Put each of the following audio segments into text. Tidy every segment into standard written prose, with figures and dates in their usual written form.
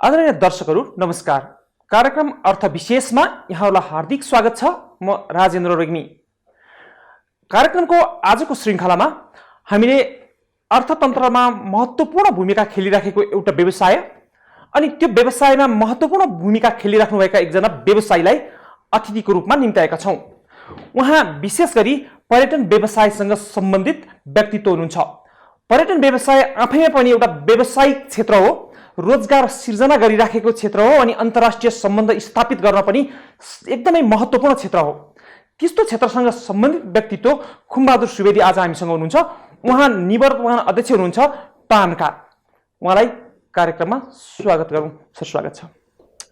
आदरणीय दर्शकहरू नमस्कार। कार्यक्रम अर्थ विशेषमा यहाँलाई हार्दिक स्वागत छ। म राजेन्द्र रेग्मी। कार्यक्रमको आजको श्रृङ्खलामा हामीले अर्थतन्त्रमा महत्त्वपूर्ण भूमिका खेलिराखेको एउटा व्यवसाय अनि त्यो व्यवसायमा महत्त्वपूर्ण भूमिका खेलिराख्नुभएका एकजना व्यवसायीलाई अतिथिको रूपमा निम्त्याएका छौँ। उहाँ विशेष गरी पर्यटन व्यवसायसँग सम्बन्धित व्यक्तित्व हुनुहुन्छ। पर्यटन व्यवसाय आफैमा पनि एउटा व्यावसायिक क्षेत्र हो, रोजगार सिर्जना गरिराखेको क्षेत्र हो अनि अन्तर्राष्ट्रिय सम्बन्ध स्थापित गर्न पनि एकदमै महत्त्वपूर्ण क्षेत्र हो। त्यस्तो क्षेत्रसँग सम्बन्धित व्यक्तित्व खुमबहादुर सुवेदी आज हामीसँग हुनुहुन्छ। उहाँ निवर्तमान अध्यक्ष हुनुहुन्छ पानका। उहाँलाई कार्यक्रममा स्वागत गरौँ। सर स्वागत छ।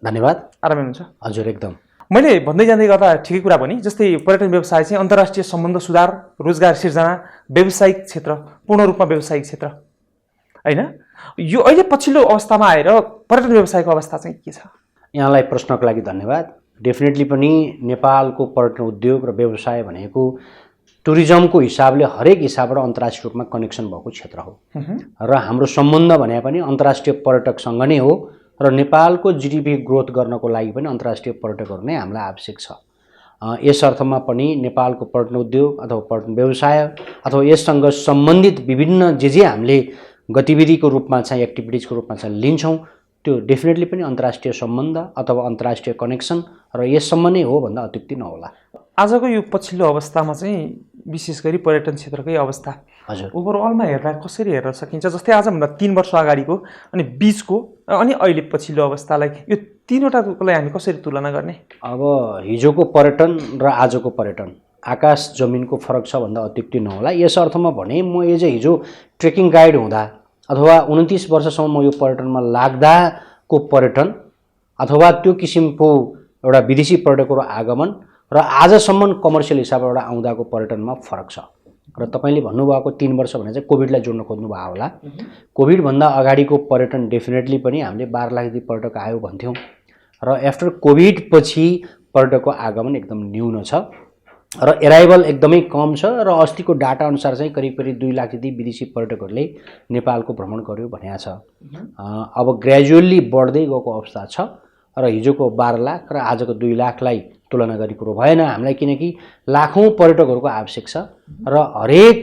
धन्यवाद। आरामै हुनुहुन्छ? हजुर एकदम। मैले भन्दै जाँदै गर्दा ठिकै कुरा भने जस्तै पर्यटन व्यवसाय चाहिँ अन्तर्राष्ट्रिय सम्बन्ध सुधार, रोजगार सिर्जना, व्यावसायिक क्षेत्र, पूर्ण रूपमा व्यावसायिक क्षेत्र हैन। यो अहिले पछिल्लो अवस्थामा आएर पर्यटन व्यवसायको अवस्था चाहिँ के छ? यहाँलाई प्रश्नको लागि धन्यवाद। डेफिनेटली पनि नेपालको पर्यटन उद्योग र व्यवसाय भनेको टुरिज्मको हिसाबले हरेक हिसाबबाट अन्तर्राष्ट्रिय रूपमा कनेक्सन भएको क्षेत्र हो र हाम्रो सम्बन्ध भने पनि अन्तर्राष्ट्रिय पर्यटकसँग नै हो र नेपालको जीडीपी ग्रोथ गर्नको लागि पनि अन्तर्राष्ट्रिय पर्यटकहरू नै हामीलाई आवश्यक छ। यस अर्थमा पनि नेपालको पर्यटन उद्योग अथवा पर्यटन व्यवसाय अथवा यससँग सम्बन्धित विभिन्न जे हामीले गतिविधिको रूपमा चाहिँ एक्टिभिटिजको रूपमा चाहिँ लिन्छौँ त्यो डेफिनेटली पनि अन्तर्राष्ट्रिय सम्बन्ध अथवा अन्तर्राष्ट्रिय कनेक्सन र यससम्म नै हो भन्दा अत्युक्ति नहोला। आजको यो पछिल्लो अवस्थामा चाहिँ विशेष गरी पर्यटन क्षेत्रकै अवस्था हजुर ओभरअलमा हेर्दा कसरी हेर्न सकिन्छ? जस्तै आजभन्दा 3 वर्ष अगाडिको अनि बीचको अनि अहिले पछिल्लो अवस्थालाई यो तीनवटालाई हामी कसरी तुलना गर्ने? अब हिजोको पर्यटन र आजको पर्यटन आकाश जमिनको फरक छ भन्दा अत्युक्ति नहोला। यस अर्थमा भने म हिजो ट्रेकिङ गाइड हुँदा अथवा 29 वर्षसम्म म यो पर्यटनमा लाग्दाको पर्यटन अथवा त्यो किसिमको एउटा विदेशी पर्यटकहरू आगमन र आजसम्म कमर्सियल हिसाबबाट आउँदाको पर्यटनमा फरक छ। र तपाईँले भन्नुभएको 3 वर्ष भने चाहिँ कोभिडलाई जोड्न खोज्नुभयो होला। कोभिडभन्दा अगाडिको पर्यटन डेफिनेटली पनि हामीले 12 लाख जति पर्यटक आयो भन्थ्यौँ र आफ्टर कोभिड पछि पर्यटकको आगमन एकदम न्यून छ र एराइभल एकदमै कम छ र अस्तिको डाटा अनुसार चाहिँ करिब 2 लाख जति विदेशी पर्यटकहरूले नेपालको भ्रमण गर्यो भनेको छ। अब ग्रेजुअल्ली बढ्दै गएको अवस्था छ र हिजोको 12 लाख र आजको 2 लाखलाई तुलना गरी कुरो भएन हामीलाई, किनकि लाखौँ पर्यटकहरूको आवश्यक छ र हरेक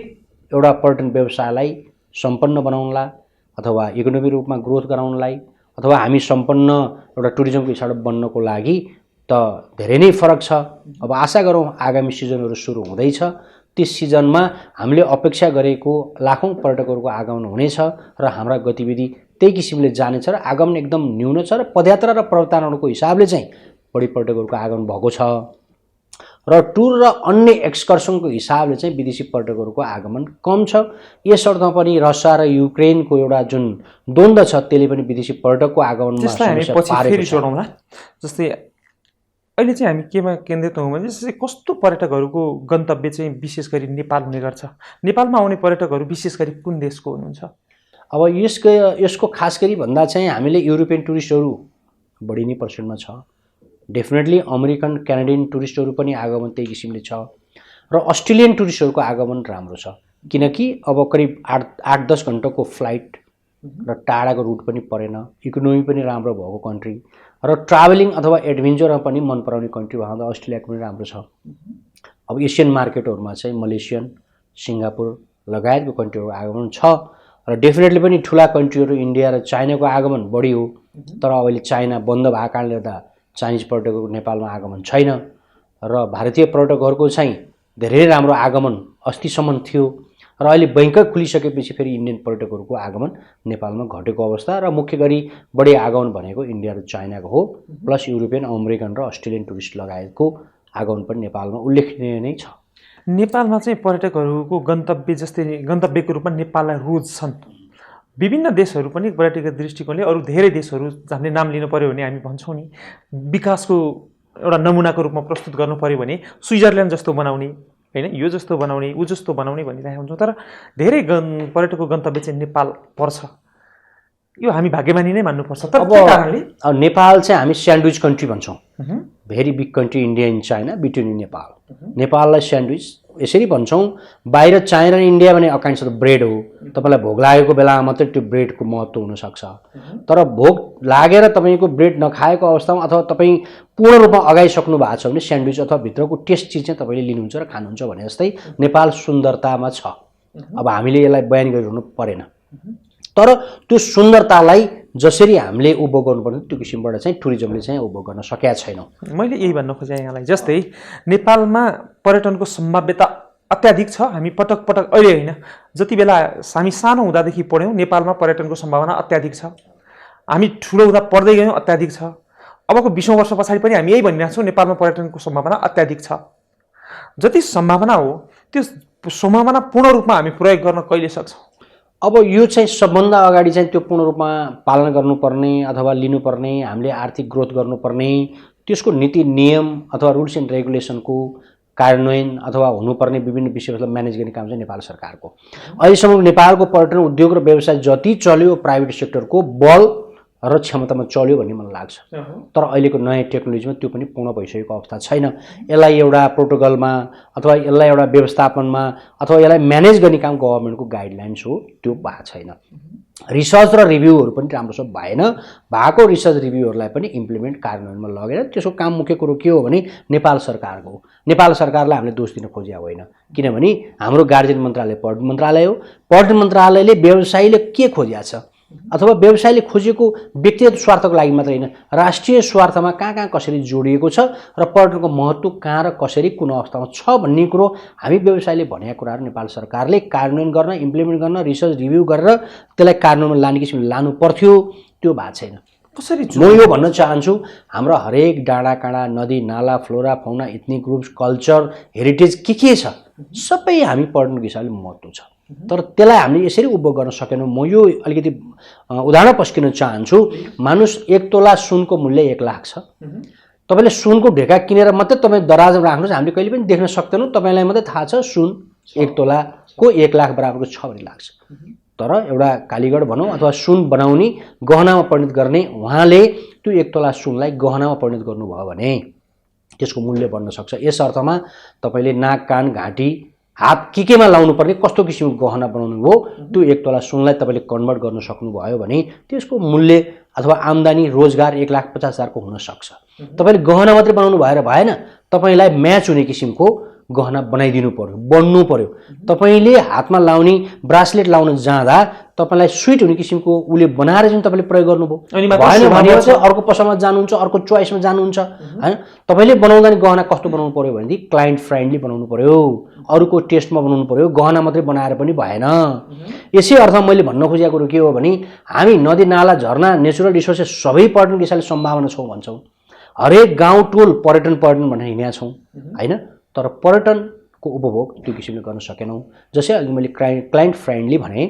एउटा पर्यटन व्यवसायलाई सम्पन्न बनाउनलाई अथवा इकोनोमिक रूपमा ग्रोथ गराउनलाई अथवा हामी सम्पन्न एउटा टुरिज्मको हिसाबबाट बन्नको लागि त धेरै नै फरक छ। अब आशा गरौँ आगामी सिजनहरू सुरु हुँदैछ, त्यस सिजनमा हामीले अपेक्षा गरेको लाखौँ पर्यटकहरूको आगमन हुनेछ र हाम्रा गतिविधि त्यही किसिमले जानेछ र आगमन एकदम न्यून छ र पदयात्रा र पर्वतारोहणको हिसाबले चाहिँ बढी पर्यटकहरूको आगमन भएको छ र टुर र अन्य एक्सकर्सनको हिसाबले चाहिँ विदेशी पर्यटकहरूको आगमन कम छ। यस अर्थमा पनि रसिया र युक्रेनको एउटा जुन द्वन्द्व छ त्यसले पनि विदेशी पर्यटकको आगमनमा समस्या पारेको छ। जस्तै अहिले चाहिँ हामी केमा केन्द्रित हौँ भने जस्तै कस्तो पर्यटकहरूको गन्तव्य चाहिँ विशेष गरी नेपाल हुने गर्छ? नेपालमा आउने पर्यटकहरू विशेष गरी कुन देशको हुनुहुन्छ? अब यसको खास गरी भन्दा चाहिँ हामीले युरोपियन टुरिस्टहरू बढी नै पर्सेन्टमा छ। डेफिनेटली अमेरिकन क्यानाडियन टुरिस्टहरू पनि आगमन त्यही किसिमले छ र अस्ट्रेलियन टुरिस्टहरूको आगमन राम्रो छ, किनकि अब करिब 8-10 घन्टाको फ्लाइट र टाढाको रुट पनि परेन, इकोनोमी पनि राम्रो भएको कन्ट्री र ट्राभलिङ अथवा एडभेन्चरमा पनि मन पराउने कन्ट्री भन्दा अस्ट्रेलियाको पनि राम्रो छ। अब एसियन मार्केटहरूमा चाहिँ मलेसियन, सिङ्गापुर लगायतको कन्ट्रीहरूको आगमन छ र डेफिनेटली पनि ठुला कन्ट्रीहरू इन्डिया र चाइनाको आगमन बढी हो। तर अहिले चाइना बन्द भएको कारणले गर्दा चाइनिज पर्यटकहरूको नेपालमा आगमन छैन र भारतीय पर्यटकहरूको चाहिँ धेरै राम्रो आगमन अस्तिसम्म थियो र अहिले बैङ्क खुलिसकेपछि फेरि इन्डियन पर्यटकहरूको आगमन नेपालमा घटेको अवस्था र मुख्य गरी बढी आगमन भनेको इन्डिया र चाइनाको हो, प्लस युरोपियन, अमेरिकन र अस्ट्रेलियन टुरिस्ट लगायतको आगमन पनि नेपालमा उल्लेखनीय नै छ। नेपालमा चाहिँ पर्यटकहरूको गन्तव्य जस्तै गन्तव्यको रूपमा नेपाललाई रोज्छन् विभिन्न देशहरू पनि पर्यटकीय दृष्टिकोणले। अरू धेरै देशहरू हामीले नाम लिनु पर्यो भने हामी भन्छौँ नि विकासको एउटा नमुनाको रूपमा प्रस्तुत गर्नु पर्यो भने स्विजरल्यान्ड जस्तो बनाउने हैन, यो जस्तो बनाउने ऊ जस्तो बनाउने भनिरहेको हुन्छौँ। तर धेरै पर्यटकको गन्तव्य चाहिँ नेपाल पर्छ। यो हामी भाग्यमानी नै मान्नुपर्छ। तर के कारणले नेपाल चाहिँ हामी स्यान्डविच कन्ट्री भन्छौँ। Very big country India in China between Nepal. नेपाललाई स्यान्डविच यसरी भन्छौँ बाहिर चाइना र इन्डिया भने अकाइन्ड्स अफ ब्रेड हो, तपाईँलाई भोक लागेको बेलामा मात्रै त्यो ब्रेडको महत्त्व हुनसक्छ। तर भोक लागेर तपाईँको ब्रेड नखाएको अवस्थामा अथवा तपाईँ पूर्ण रूपमा अगाइसक्नु भएको छ भने स्यान्डविच अथवा भित्रको टेस्ट चिज चाहिँ तपाईँले लिनुहुन्छ र खानुहुन्छ भने जस्तै नेपाल सुन्दरतामा छ। अब हामीले यसलाई बयान गरिरहनु परेन, तर त्यो सुन्दरतालाई जसरी हामीले उपभोग गर्नुपर्ने त्यो किसिमबाट चाहिँ टुरिज्मले चाहिँ उपभोग गर्न सकेका छैनौँ। मैले यही भन्न खोजेँ यहाँलाई, जस्तै नेपालमा पर्यटनको सम्भाव्यता अत्याधिक छ। हामी पटक पटक अहिले होइन, जति बेला हामी सानो हुँदादेखि पढ्यौँ नेपालमा पर्यटनको सम्भावना अत्याधिक छ। हामी ठुलो हुँदा पढ्दै गयौँ, अत्याधिक छ। अबको 20औं वर्ष पछाडि पनि हामी यही भनिरहेको छौँ, नेपालमा पर्यटनको सम्भावना अत्याधिक छ। जति सम्भावना हो त्यो सम्भावना पूर्ण रूपमा हामी प्रयोग गर्न कहिले सक्छौँ? अब यो चाहिँ सबभन्दा अगाडि चाहिँ त्यो पूर्ण रूपमा पालना गर्नुपर्ने अथवा लिनुपर्ने, हामीले आर्थिक ग्रोथ गर्नुपर्ने, त्यसको नीति नियम अथवा रुल्स एन्ड रेगुलेसनको कार्यान्वयन अथवा हुनुपर्ने विभिन्न विषयहरूलाई म्यानेज गर्ने काम चाहिँ नेपाल सरकारको। अहिलेसम्म नेपालको पर्यटन उद्योग र व्यवसाय जति चल्यो प्राइभेट सेक्टरको बल र क्षमतामा चल्यो भन्ने मलाई लाग्छ। तर अहिलेको नयाँ टेक्नोलोजीमा त्यो पनि पूर्ण भइसकेको अवस्था छैन। यसलाई एउटा प्रोटोकलमा अथवा यसलाई एउटा व्यवस्थापनमा अथवा यसलाई म्यानेज गर्ने काम गभर्मेन्टको गाइडलाइन्स हो, त्यो भएको छैन। रिसर्च र रिभ्यूहरू पनि राम्रोसँग भएन। भएको रिसर्च रिभ्यूहरूलाई पनि इम्प्लिमेन्ट कार्यान्वयनमा लगेर त्यसको काम मुख्य कुरो के हो भने नेपाल सरकारको हो। नेपाल सरकारलाई हामीले दोष दिन खोजेका होइन, किनभने हाम्रो गार्जियन मन्त्रालय पर्यटन मन्त्रालय हो। पर्यटन मन्त्रालयले व्यवसायीले के खोजेको छ अथवा व्यवसायले खोजेको व्यक्तिगत स्वार्थको लागि मात्र होइन, राष्ट्रिय स्वार्थमा कहाँ कहाँ कसरी जोडिएको छ र पर्यटनको महत्त्व कहाँ र कसरी कुन अवस्थामा छ भन्ने कुरो हामी व्यवसायले भनेका कुराहरू नेपाल सरकारले कार्यान्वयन गर्न, इम्प्लिमेन्ट गर्न, रिसर्च रिभ्यू गरेर त्यसलाई कार्यान्वयनमा लाने किसिमले लानु पर्थ्यो, त्यो भएको छैन। कसरी म यो भन्न चाहन्छु, हाम्रो हरेक डाँडा काँडा, नदी नाला, flora fauna, ethnic groups, culture, heritage के छ सबै हामी पर्यटनको हिसाबले महत्त्व छ। तर त्यसलाई हामीले यसरी उपभोग गर्न सकेनौँ। म यो अलिकति उदाहरण पस्किन चाहन्छु। मानुस 1 तोला सुनको मूल्य 1 लाख छ। तपाईँले सुनको ढेका किनेर मात्रै तपाईँ दराजमा राख्नुहोस्, हामीले कहिले पनि देख्न सक्दैनौँ। तपाईँलाई मात्रै थाहा छ सुन 1 तोलाको 1 लाख बराबरको छ भन्ने लाग्छ। तर एउटा कालीगढ भनौँ अथवा सुन बनाउने, गहनामा परिणत गर्ने, उहाँले त्यो 1 तोला सुनलाई गहनामा परिणत गर्नुभयो भने त्यसको मूल्य बढ्न सक्छ। यस अर्थमा तपाईँले नाक, कान, घाँटी, हात केमा लाउनु पर्ने, कस्तो किसिमको गहना बनाउनु हो, त्यो 1 तोला सुनलाई तपाईँले कन्भर्ट गर्न सक्नुभयो भने त्यसको मूल्य अथवा आम्दानी रोजगार 1,50,000 को हुन सक्छ। तपाईँले गहना मात्रै बनाउनु भएन, तपाईँलाई म्याच हुने किसिमको गहना बनाइदिनु पर्यो, बन्नु पर्यो। तपाईँले हातमा लाउने ब्रासलेट लाउन जाँदा तपाईँलाई स्विट हुने किसिमको उसले बनाएर चाहिँ तपाईँले प्रयोग गर्नुभयो, भएन भने चाहिँ अर्को पसलमा जानुहुन्छ, अर्को चोइसमा जानुहुन्छ हैन। तपाईँले बनाउँदा नि गहना कस्तो बनाउनु पर्यो भनेदेखि क्लाइन्ट फ्रेन्डली बनाउनु पर्यो, अरूको टेस्टमा बनाउनु पर्यो, गहना मात्रै बनाएर पनि भएन। यसै अर्थमा मैले भन्न खोजेको कुरो के हो भने हामी नदी नाला, झरना, नेचुरल रिसोर्सेस सबै पर्यटन हिसाबले सम्भावना छौँ भन्छौँ। हरेक गाउँ टोल पर्यटन भनेर हिँडेका छौँ हैन। तर पर्यटनको उपभोग त्यो किसिमले गर्न सकेनौँ। जसै अघि मैले क्लाइन्ट फ्रेन्डली भने,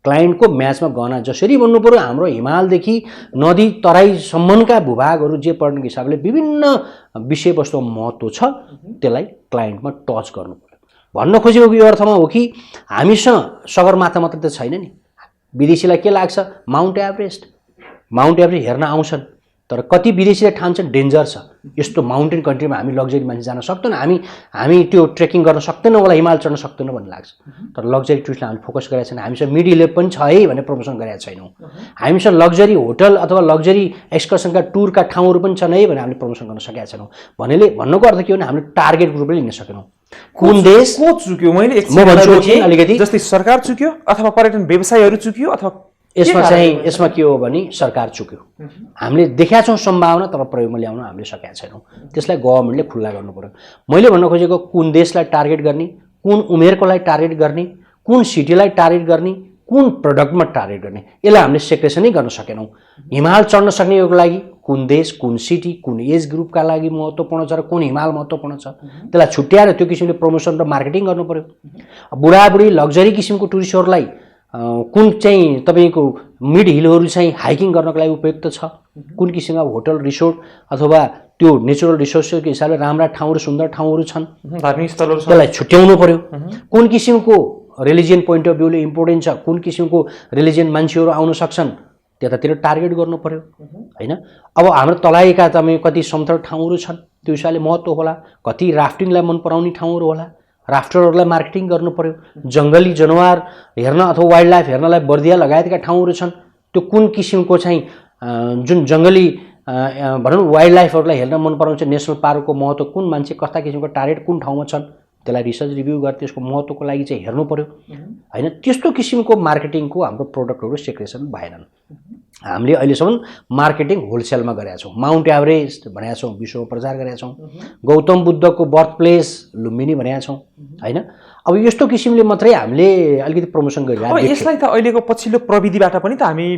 क्लाइन्टको म्याचमा गहना जसरी बन्नु पर्यो, हाम्रो हिमालदेखि नदी तराईसम्मका भूभागहरू जे पर्यटनको हिसाबले विभिन्न विषयवस्तुको महत्त्व छ त्यसलाई क्लाइन्टमा टच गर्नु पर्यो। भन्न खोजेको यो अर्थमा हो कि हामीसँग सगरमाथा मात्र त छैन नि। विदेशीलाई के लाग्छ, माउन्ट एभरेस्ट हेर्न आउँछन्, तर कति विदेशीले ठान्छन् डेन्जर छ, यस्तो माउन्टेन कन्ट्रीमा हामी लग्जरी मान्छे जान सक्दैनौँ, हामी त्यो ट्रेकिङ गर्न सक्दैनौँ होला, हिमाल चढ्न सक्दैनौँ भन्ने लाग्छ। तर लग्जरी टुरिस्टलाई हामीले फोकस गरेका छैन। हामीसँग मिड हिल पनि छ है भनेर प्रमोसन गरेका छैनौँ। हामीसँग लग्जरी होटल अथवा लग्जरी एक्सकर्सनका टुरका ठाउँहरू पनि छन् है भनेर हामीले प्रमोसन गर्न सकेका छैनौँ। भन्नुको अर्थ के हो भने हामीले टार्गेट ग्रुपले लिन सकेनौँ। कुन देश को चुक्यो? मैले अलिकति जस्तै सरकार चुक्यो अथवा पर्यटन व्यवसायहरू चुक्यो अथवा यसमा के हो भने सरकार चुक्यो। हामीले देखेका छौँ सम्भावना, तर प्रयोगमा ल्याउन हामीले सकेका छैनौँ। त्यसलाई गभर्मेन्टले खुल्ला गर्नु पर्यो। मैले भन्न खोजेको कुन देशलाई टार्गेट गर्ने, कुन उमेरकोलाई टार्गेट गर्ने, कुन सिटीलाई टार्गेट गर्ने, कुन प्रडक्टमा टार्गेट गर्ने, यसलाई हामीले सेक्रेसनै गर्न सकेनौँ। हिमाल चढ्न सक्नेको लागि कुन देश, कुन सिटी, कुन एज ग्रुपका लागि महत्त्वपूर्ण छ र कुन हिमाल महत्त्वपूर्ण छ, त्यसलाई छुट्याएर त्यो किसिमले प्रमोसन र मार्केटिङ गर्नु पर्यो। बुढाबुढी लग्जरी किसिमको टुरिस्टहरूलाई कुन चाहिँ तपाईँको मिड हिलहरू चाहिँ हाइकिङ गर्नको लागि उपयुक्त छ, कुन किसिमका होटल रिसोर्ट अथवा त्यो नेचुरल रिसोर्सको हिसाबले राम्रा ठाउँहरू, सुन्दर ठाउँहरू छन्, धार्मिक स्थलहरू, त्यसलाई छुट्याउनु पर्यो। कुन किसिमको रिलिजियन पोइन्ट अफ भ्यूले इम्पोर्टेन्ट छ, कुन किसिमको रिलिजियन मान्छेहरू आउन सक्छन्, त्यतातिर टार्गेट गर्नु पर्यो हैन। अब हाम्रो तराईका तपाईँ कति समतल ठाउँहरू छन्, त्यो हिसाबले महत्त्व होला। कति राफ्टिङलाई मन पराउने ठाउँहरू होला, राफ्टरहरूलाई मार्केटिङ गर्नु पर्यो, जङ्गली जनावर हेर्न अथवा वाइल्ड लाइफ हेर्नलाई बर्दिया लगायतका ठाउँहरू छन्, त्यो कुन किसिमको चाहिँ जुन जङ्गली भनौँ वाइल्ड लाइफहरूलाई हेर्न मन पराउँछ, नेसनल पार्कको महत्त्व कुन, मान्छे कस्ता किसिमको टार्गेट कुन ठाउँमा छन्, त्यसलाई रिसर्च रिभ्यू गरेर त्यसको महत्त्वको लागि चाहिँ हेर्नु पर्यो हैन। त्यस्तो किसिमको मार्केटिङको हाम्रो प्रोडक्टहरू सेक्रेसन भएनन्। हामीले अहिलेसम्म मार्केटिङ होलसेलमा गरेका छौँ। माउन्ट एभरेस्ट भनेका छौँ, विश्वमा प्रचार गरेका छौँ। गौतम बुद्धको बर्थ प्लेस लुम्बिनी भनेका छौँ हैन। अब यस्तो किसिमले मात्रै हामीले अलिकति प्रमोसन गरिरहेको अब यसलाई त अहिलेको पछिल्लो प्रविधिबाट पनि त हामी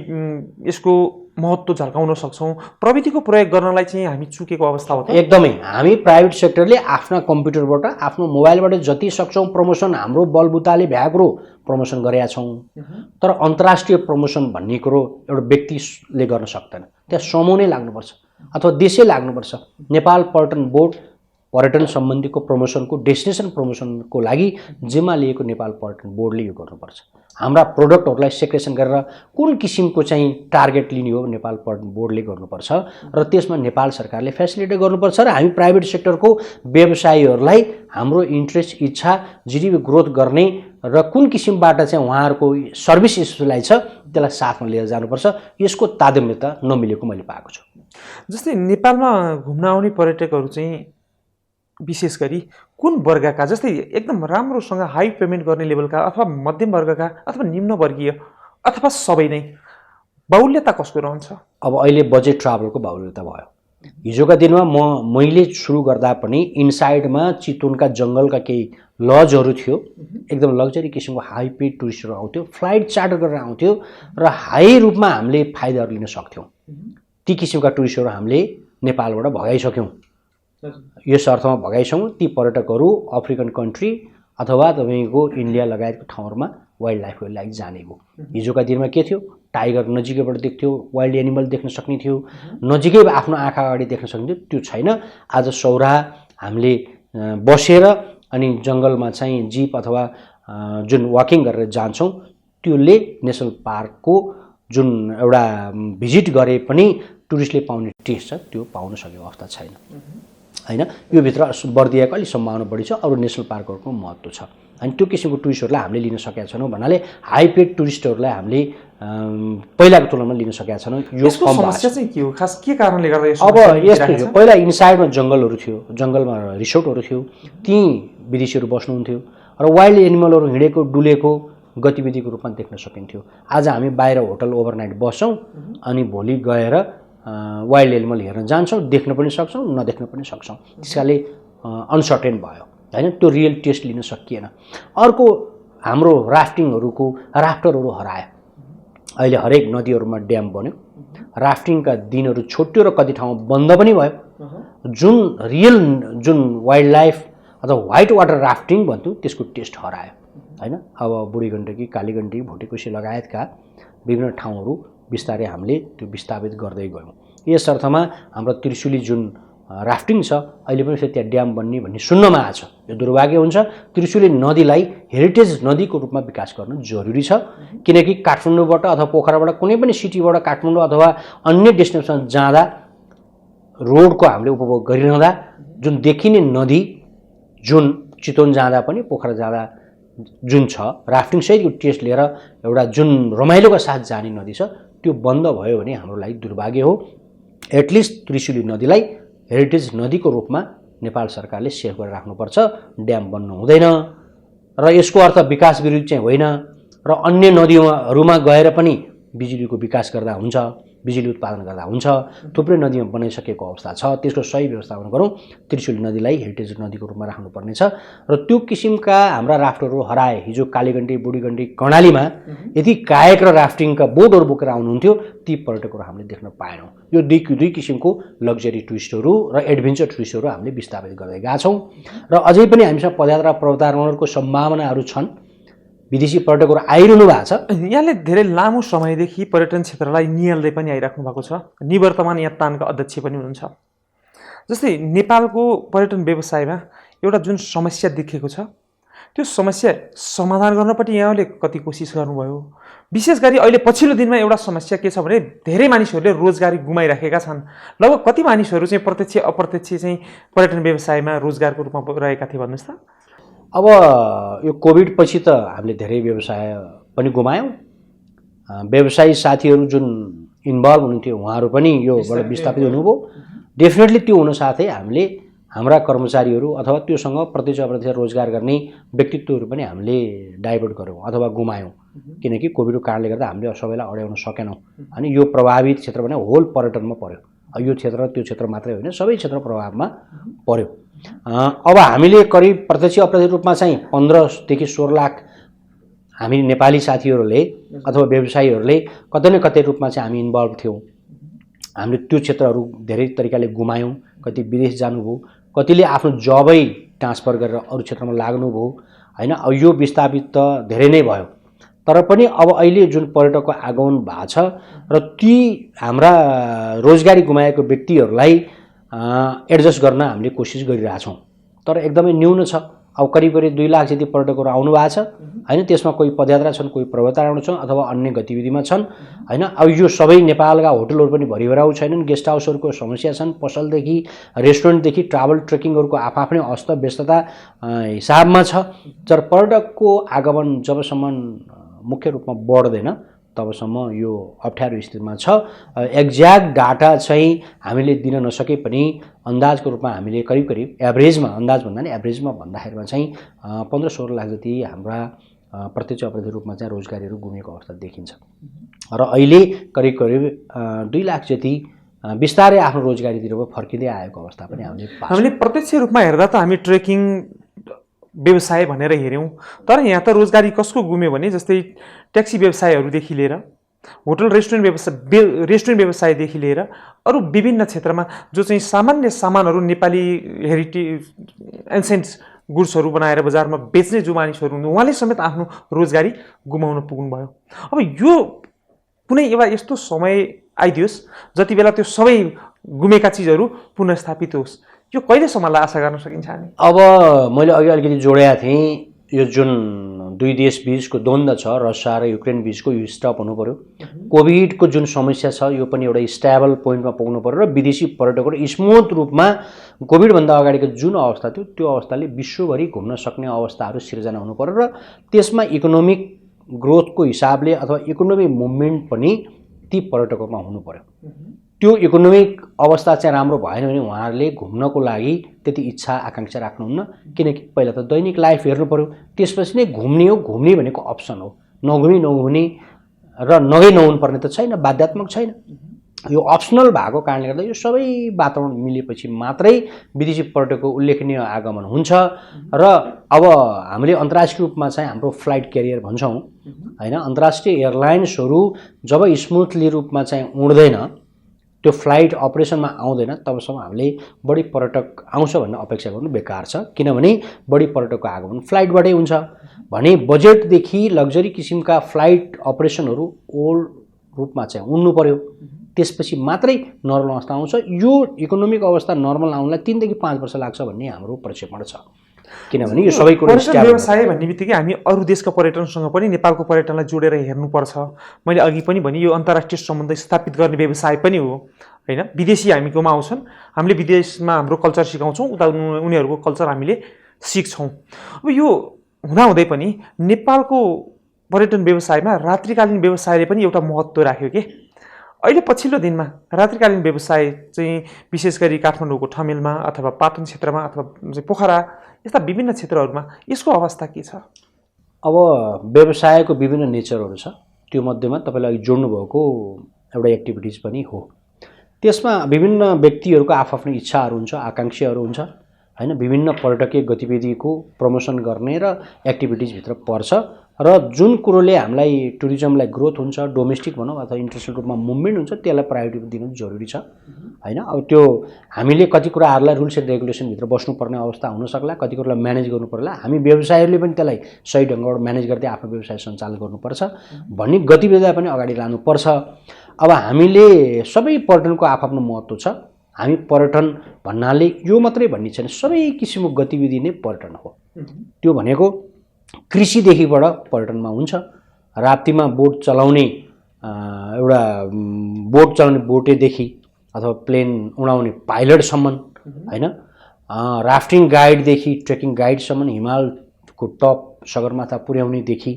यसको महत्त्व झल्काउन सक्छौँ। प्रविधिको प्रयोग गर्नलाई चाहिँ हामी चुकेको अवस्था हो त। एकदमै हामी प्राइभेट सेक्टरले आफ्ना कम्प्युटरबाट आफ्नो मोबाइलबाट जति सक्छौँ प्रमोसन हाम्रो बलबुताले भ्याग्रो प्रमोसन गरेका छौँ। तर अन्तर्राष्ट्रिय प्रमोसन भन्ने कुरो एउटा व्यक्तिले गर्न सक्दैन, त्यहाँ समूह नै लाग्नुपर्छ अथवा देशै लाग्नुपर्छ। नेपाल पर्यटन बोर्ड पर्यटन सम्बन्धीको प्रमोसनको डेस्टिनेसन प्रमोसनको लागि जिम्मा लिएको नेपाल पर्यटन बोर्डले यो गर्नुपर्छ। हाम्रा प्रोडक्टहरूलाई सेक्रेसन गरेर कुन किसिमको चाहिँ टार्गेट लिने हो नेपाल पर्यटन बोर्डले गर्नुपर्छ र त्यसमा नेपाल सरकारले फेसिलिटेट गर्नुपर्छ र हामी प्राइभेट सेक्टरको व्यवसायीहरूलाई हाम्रो इन्ट्रेस्ट, इच्छा, जिडिपी ग्रोथ गर्ने र कुन किसिमबाट चाहिँ उहाँहरूको सर्भिस इस्युलाई छ त्यसलाई साथमा लिएर जानुपर्छ। यसको तादम्यता नमिलेको मैले पाएको छु। जस्तै नेपालमा घुम्न आउने पर्यटकहरू चाहिँ विशेष गरी कुन वर्गका, जस्तै एकदम राम्रोसँग हाई पेमेन्ट गर्ने लेभलका अथवा मध्यम वर्गका अथवा निम्न वर्गीय अथवा सबै नै, बाहुल्यता कसको रहन्छ? अब अहिले बजेट ट्राभलको बाहुल्यता भयो। हिजोका दिनमा मैले सुरु गर्दा पनि इनसाइडमा चितवनका जङ्गलका केही लजहरू थियो, एकदम लग्जरी किसिमको हाई पेड टुरिस्टहरू आउँथ्यो, फ्लाइट चार्टर गरेर आउँथ्यो र हाई रूपमा हामीले फाइदाहरू लिन सक्थ्यौँ। ती किसिमका टुरिस्टहरू हामीले नेपालबाट भगाइसक्यौँ। यस अर्थमा भगाइछौँ ती पर्यटकहरू अफ्रिकन कन्ट्री अथवा तपाईँको इन्डिया लगायतको ठाउँहरूमा वाइल्ड लाइफको लागि जाने भयो। हिजोका दिनमा के थियो, टाइगर नजिकैबाट देख्थ्यो, वाइल्ड एनिमल देख्न सक्ने थियो, नजिकै आफ्नो आँखा अगाडि देख्न सक्ने थियो, त्यो छैन। आज सौराहा हामीले बसेर अनि जङ्गलमा चाहिँ जिप अथवा जुन वाकिङ गरेर जान्छौँ, त्यसले नेसनल पार्कको जुन एउटा भिजिट गरे पनि टुरिस्टले पाउने टेस्ट छ त्यो पाउन सकेको अवस्था छैन हैन। यो भित्र बर्दियाको अलिक सम्भावना बढी छ, अरू नेसनल पार्कहरूको महत्त्व छ। अनि त्यो किसिमको टुरिस्टहरूलाई हामीले लिन सकेका छैनौँ भन्नाले हाई पेड टुरिस्टहरूलाई हामीले पहिलाको तुलनामा लिन सकेका छैनौँ। यो समस्या चाहिँ के हो, खास के कारणले गर्दा यो अब यस्तो थियो, पहिला इनसाइडमा जङ्गलहरू थियो, जङ्गलमा रिसोर्टहरू थियो, ती विदेशीहरू बस्नुहुन्थ्यो र वाइल्ड एनिमलहरू हिँडेको डुलेको गतिविधिको रूपमा देख्न सकिन्थ्यो। आज हामी बाहिर होटल ओभरनाइट बस्छौँ अनि भोलि गएर वाइल्ड एनिमल हेर्न जान्छौँ, देख्न पनि सक्छौँ, नदेख्न पनि सक्छौँ। त्यसकाले अनसर्टेन भयो हैन, त्यो रियल टेस्ट लिन सकिएन। अर्को हाम्रो राफ्टरहरू हरायो। अहिले हरेक नदीहरूमा ड्याम बन्यो, राफ्टिङका दिनहरू छोट्यो र कति ठाउँमा बन्द पनि भयो। जुन वाइल्ड लाइफ अथवा व्हाइट वाटर राफ्टिङ भन्थ्यो त्यसको टेस्ट हरायो हैन। अब बुढीगण्डकी, कालीगण्डकी, भोटेकोशी लगायतका विभिन्न ठाउँहरू बिस्तारै हामीले त्यो विस्थापित गर्दै गयौँ। यस अर्थमा हाम्रो त्रिशुली जुन राफ्टिङ छ अहिले पनि फेरि त्यहाँ ड्याम बन्ने भन्ने सुन्नमा आएको छ। यो दुर्भाग्य हुन्छ। त्रिशुली नदीलाई हेरिटेज नदीको रूपमा विकास गर्न जरुरी छ, किनकि काठमाडौँबाट अथवा पोखराबाट कुनै पनि सिटीबाट काठमाडौँ अथवा अन्य डेस्टिनेसन जाँदा रोडको हामीले उपभोग गरिरहँदा जुन देखिने नदी, जुन चितवन जाँदा पनि पोखरा जाँदा जुन छ राफ्टिङ सहितको टेस्ट लिएर एउटा जुन रमाइलोका साथ जाने नदी छ त्यो बन्द भयो भने हाम्रो लागि दुर्भाग्य हो। एटलिस्ट त्रिशुली नदीलाई हेरिटेज नदीको रूपमा नेपाल सरकारले सेभ गरेर राख्नुपर्छ। ड्याम बन्नु हुँदैन र यसको अर्थ विकास विरोधी चाहिँ होइन र अन्य नदीहरूमा गएर पनि बिजुलीको विकास गर्दा हुन्छ, बिजुली उत्पादन गर्दा हुन्छ। थुप्रै नदीमा बनाइसकेको अवस्था छ, त्यसको सही व्यवस्थापन गरौँ। त्रिशुली नदीलाई हेरिटेज नदीको रूपमा राख्नुपर्नेछ र त्यो किसिमका हाम्रा राफ्टरहरू हराए। हिजो कालीगण्डी, बुढीगण्डी, कर्णालीमा यदि कायक र राफ्टिङका बोटहरू बोकेर आउनुहुन्थ्यो, ती पर्यटकहरू हामीले देख्न पाएनौँ। यो दुई किसिमको लग्जरी टुरिस्टहरू र एडभेन्चर टुरिस्टहरू हामीले विस्थापित गर्दै गएका छौँ र अझै पनि हामीसँग पदयात्रा प्रवतारणहरूको सम्भावनाहरू छन्। विदेशी पर्यटकहरू आइरहनु भएको छ। यहाँले धेरै लामो समयदेखि पर्यटन क्षेत्रलाई नियाल्दै पनि आइराख्नु भएको छ, निवर्तमान यातानका अध्यक्ष पनि हुनुहुन्छ। जस्तै नेपालको पर्यटन व्यवसायमा एउटा जुन समस्या देखिएको छ त्यो समस्या समाधान गर्नपट्टि यहाँले कति कोसिस गर्नुभयो? विशेष गरी अहिले पछिल्लो दिनमा एउटा समस्या के छ भने धेरै मानिसहरूले रोजगारी गुमाइराखेका छन्। लगभग कति मानिसहरू चाहिँ प्रत्यक्ष अप्रत्यक्ष चाहिँ पर्यटन व्यवसायमा रोजगारको रूपमा रहेका थिए भन्नुहोस् त? अब यो कोभिड पछि त हामीले धेरै व्यवसाय पनि गुमायौँ। व्यवसायी साथीहरू जुन इन्भल्भ हुनुहुन्थ्यो उहाँहरू पनि योबाट विस्थापित हुनुभयो। डेफिनेटली त्यो हुनसाथै हामीले हाम्रा कर्मचारीहरू अथवा त्योसँग प्रत्यक्ष अप्रत्यक्ष रोजगार गर्ने व्यक्तित्वहरू पनि हामीले डाइभर्ट गऱ्यौँ अथवा गुमायौँ, किनकि कोभिडको कारणले गर्दा हामीले सबैलाई अड्याउन सकेनौँ। अनि यो प्रभावित क्षेत्र भने होल पर्यटनमा पर्यो। यो क्षेत्र त्यो क्षेत्र मात्रै होइन, सबै क्षेत्र प्रभावमा पर्यो। अब हामीले करिब प्रत्यक्ष अप्रत्यक्ष रूपमा चाहिँ 15 देखि 16 लाख हामी नेपाली साथीहरूले अथवा व्यवसायीहरूले कतै न कतै रूपमा चाहिँ हामी इन्भल्भ थियौँ। हामीले त्यो क्षेत्रहरू धेरै तरिकाले गुमायौँ। कति विदेश जानुभयो, कतिले आफ्नो जबै ट्रान्सफर गरेर अरू क्षेत्रमा लाग्नुभयो होइन। अब यो विस्थापित त धेरै नै भयो, तर पनि अब अहिले जुन पर्यटकको आगमन भएको छ र ती हाम्रा रोजगारी गुमाएको व्यक्तिहरूलाई एडजस्ट गर्न हामीले कोसिस गरिरहेछौँ, तर एकदमै न्यून छ। अब करिब 2 लाख जति पर्यटकहरू आउनु भएको छ होइन। त्यसमा कोही पदयात्रा छन्, कोही पर्वतारोहण छन् अथवा अन्य गतिविधिमा छन् होइन। अब यो सबै नेपालका होटलहरू पनि भरिभराउ छैनन्, गेस्ट हाउसहरूको समस्या छन्, पसलदेखि रेस्टुरेन्टदेखि ट्राभल ट्रेकिङहरूको आफ्नै अस्त व्यस्तता हिसाबमा छ। तर पर्यटकको आगमन जबसम्म मुख्य रूपमा बढ्दैन तबसम्म यो अप्ठ्यारो स्थितिमा छ। एक्ज्याक्ट डाटा चाहिँ हामीले दिन नसके पनि अन्दाजको रूपमा हामीले करिब एभरेजमा, अन्दाज भन्दा नि एभरेजमा भन्दाखेरिमा चाहिँ 15-16 लाख जति हाम्रा प्रत्यक्ष अप्रत्यक्ष रूपमा चाहिँ रोजगारीहरू गुमेको अवस्था देखिन्छ। र अहिले करिब 2 लाख जति बिस्तारै आफ्नो रोजगारीतिर फर्किँदै आएको अवस्था पनि हामीले प्रत्यक्ष रूपमा हेर्दा त हामी ट्रेकिङ व्यवसाय भनेर हेऱ्यौँ, तर यहाँ त रोजगारी कसको गुम्यो भने जस्तै ट्याक्सी व्यवसायहरूदेखि लिएर होटल रेस्टुरेन्ट व्यवसायदेखि लिएर अरू विभिन्न क्षेत्रमा जो चाहिँ सामान्य सामानहरू नेपाली हेरिटेज एन्सेन्ट गुड्सहरू बनाएर बजारमा बेच्ने जो मानिसहरू हुनु उहाँले समेत आफ्नो रोजगारी गुमाउन पुग्नुभयो। अब यो कुनै एउटा यस्तो समय आइदियोस् जति बेला त्यो सबै गुमेका चिजहरू पुनर्स्थापित होस्, यो कहिलेसम्मलाई आशा गर्न सकिन्छ हामी? अब मैले अघि अलिकति जोडेका थिएँ, यो जुन 2 देश बीचको द्वन्द्व छ, रसिया र युक्रेन बीचको, यो स्टप हुनु पर्यो। कोभिडको जुन समस्या छ यो पनि एउटा स्टेबल पोइन्टमा पुग्नु पर्यो र विदेशी पर्यटकहरू स्मुथ रूपमा कोभिडभन्दा अगाडिको जुन अवस्था थियो त्यो अवस्थाले विश्वभरि घुम्न सक्ने अवस्थाहरू सिर्जना हुनु पर्यो र त्यसमा इकोनोमिक ग्रोथको हिसाबले अथवा इकोनोमिक मुभमेन्ट पनि ती पर्यटकहरूमा हुनु पर्यो। त्यो इकोनोमिक अवस्था चाहिँ राम्रो भएन भने उहाँहरूले घुम्नको लागि त्यति इच्छा आकाङ्क्षा राख्नुहुन्न, किनकि पहिला त दैनिक लाइफ हेर्नु पर्यो, त्यसपछि नै घुम्ने हो। घुम्ने भनेको अप्सन हो, नघुम्ने र नगै नहुनुपर्ने त छैन, बाध्यात्मक छैन। यो अप्सनल भएको कारणले गर्दा यो सबै वातावरण मिलेपछि मात्रै विदेशी पर्यटकको उल्लेखनीय आगमन हुन्छ। र अब हामीले अन्तर्राष्ट्रिय रूपमा चाहिँ हाम्रो फ्लाइट क्यारियर भन्छौँ होइन, अन्तर्राष्ट्रिय एयरलाइन्सहरू जब स्मुथली रूपमा चाहिँ उड्दैन, त्यो फ्लाइट अपरेसनमा आउँदैन, तबसम्म हामीले बढी पर्यटक आउँछ भन्ने अपेक्षा गर्नु बेकार छ। किनभने बढी पर्यटकको आगमन फ्लाइटबाटै हुन्छ भने बजेटदेखि लग्जरी किसिमका फ्लाइट अपरेसनहरू ओल रूपमा चाहिँ उड्नु पर्यो, त्यसपछि मात्रै नर्मल अवस्था आउँछ। यो इकोनोमिक अवस्था नर्मल आउनलाई 3 देखि 5 वर्ष लाग्छ भन्ने हाम्रो प्रक्षेपण छ, किनभने यो सबै कुरो व्यवसाय भन्ने बित्तिकै हामी अरू देशका पर्यटनसँग पनि नेपालको पर्यटनलाई जोडेर हेर्नुपर्छ। मैले अघि पनि भने यो अन्तर्राष्ट्रिय सम्बन्ध स्थापित गर्ने व्यवसाय पनि हो होइन। विदेशी हामीकोमा आउँछन्, हामीले विदेशमा हाम्रो कल्चर सिकाउँछौँ, उता उनीहरूको कल्चर हामीले सिक्छौँ। अब यो हुँदाहुँदै पनि नेपालको पर्यटन व्यवसायमा रात्रिकालीन व्यवसायले पनि एउटा महत्त्व राख्यो के? अहिले पछिल्लो दिनमा रात्रिकालीन व्यवसाय चाहिँ विशेष गरी काठमाडौँको ठमेलमा अथवा पाटन क्षेत्रमा अथवा पोखरा यस्ता विभिन्न क्षेत्रहरूमा यसको अवस्था के छ? अब व्यवसायको विभिन्न नेचरहरू छ, त्यो मध्येमा तपाईँले अघि जोड्नुभएको एउटा एक्टिभिटिज पनि हो। त्यसमा विभिन्न व्यक्तिहरूको आफ्नो इच्छाहरू हुन्छ, आकाङ्क्षाहरू हुन्छ होइन। विभिन्न पर्यटकीय गतिविधिको प्रमोसन गर्ने र एक्टिभिटिजभित्र पर्छ र जुन कुरोले हामीलाई टुरिज्मलाई ग्रोथ हुन्छ, डोमेस्टिक भनौँ अथवा इन्टरनेसनल रूपमा मुभमेन्ट हुन्छ, त्यसलाई प्रायोरिटी दिनु जरुरी छ होइन। अब त्यो हामीले कति कुराहरूलाई रुल्स एन्ड रेगुलेसनभित्र बस्नुपर्ने अवस्था हुन सक्ला, कति कुरालाई म्यानेज गर्नु पर्ला। हामी व्यवसायीहरूले पनि त्यसलाई सही ढङ्गबाट म्यानेज गर्दै आफ्नो व्यवसाय सञ्चालन गर्नुपर्छ भन्ने गतिविधिलाई पनि अगाडि लानुपर्छ। अब हामीले सबै पर्यटनको आफ्नो महत्त्व छ। हामी पर्यटन भन्नाले यो मात्रै भन्ने छैन, सबै किसिमको गतिविधि नै पर्यटन हो। त्यो भनेको कृषिदेखिबाट पर्यटनमा हुन्छ, राप्तीमा बोट चलाउने बोटेदेखि अथवा प्लेन उडाउने पाइलटसम्म होइन, राफ्टिङ गाइडदेखि ट्रेकिङ गाइडसम्म, हिमाल को टप सगरमाथा पुर्याउनेदेखि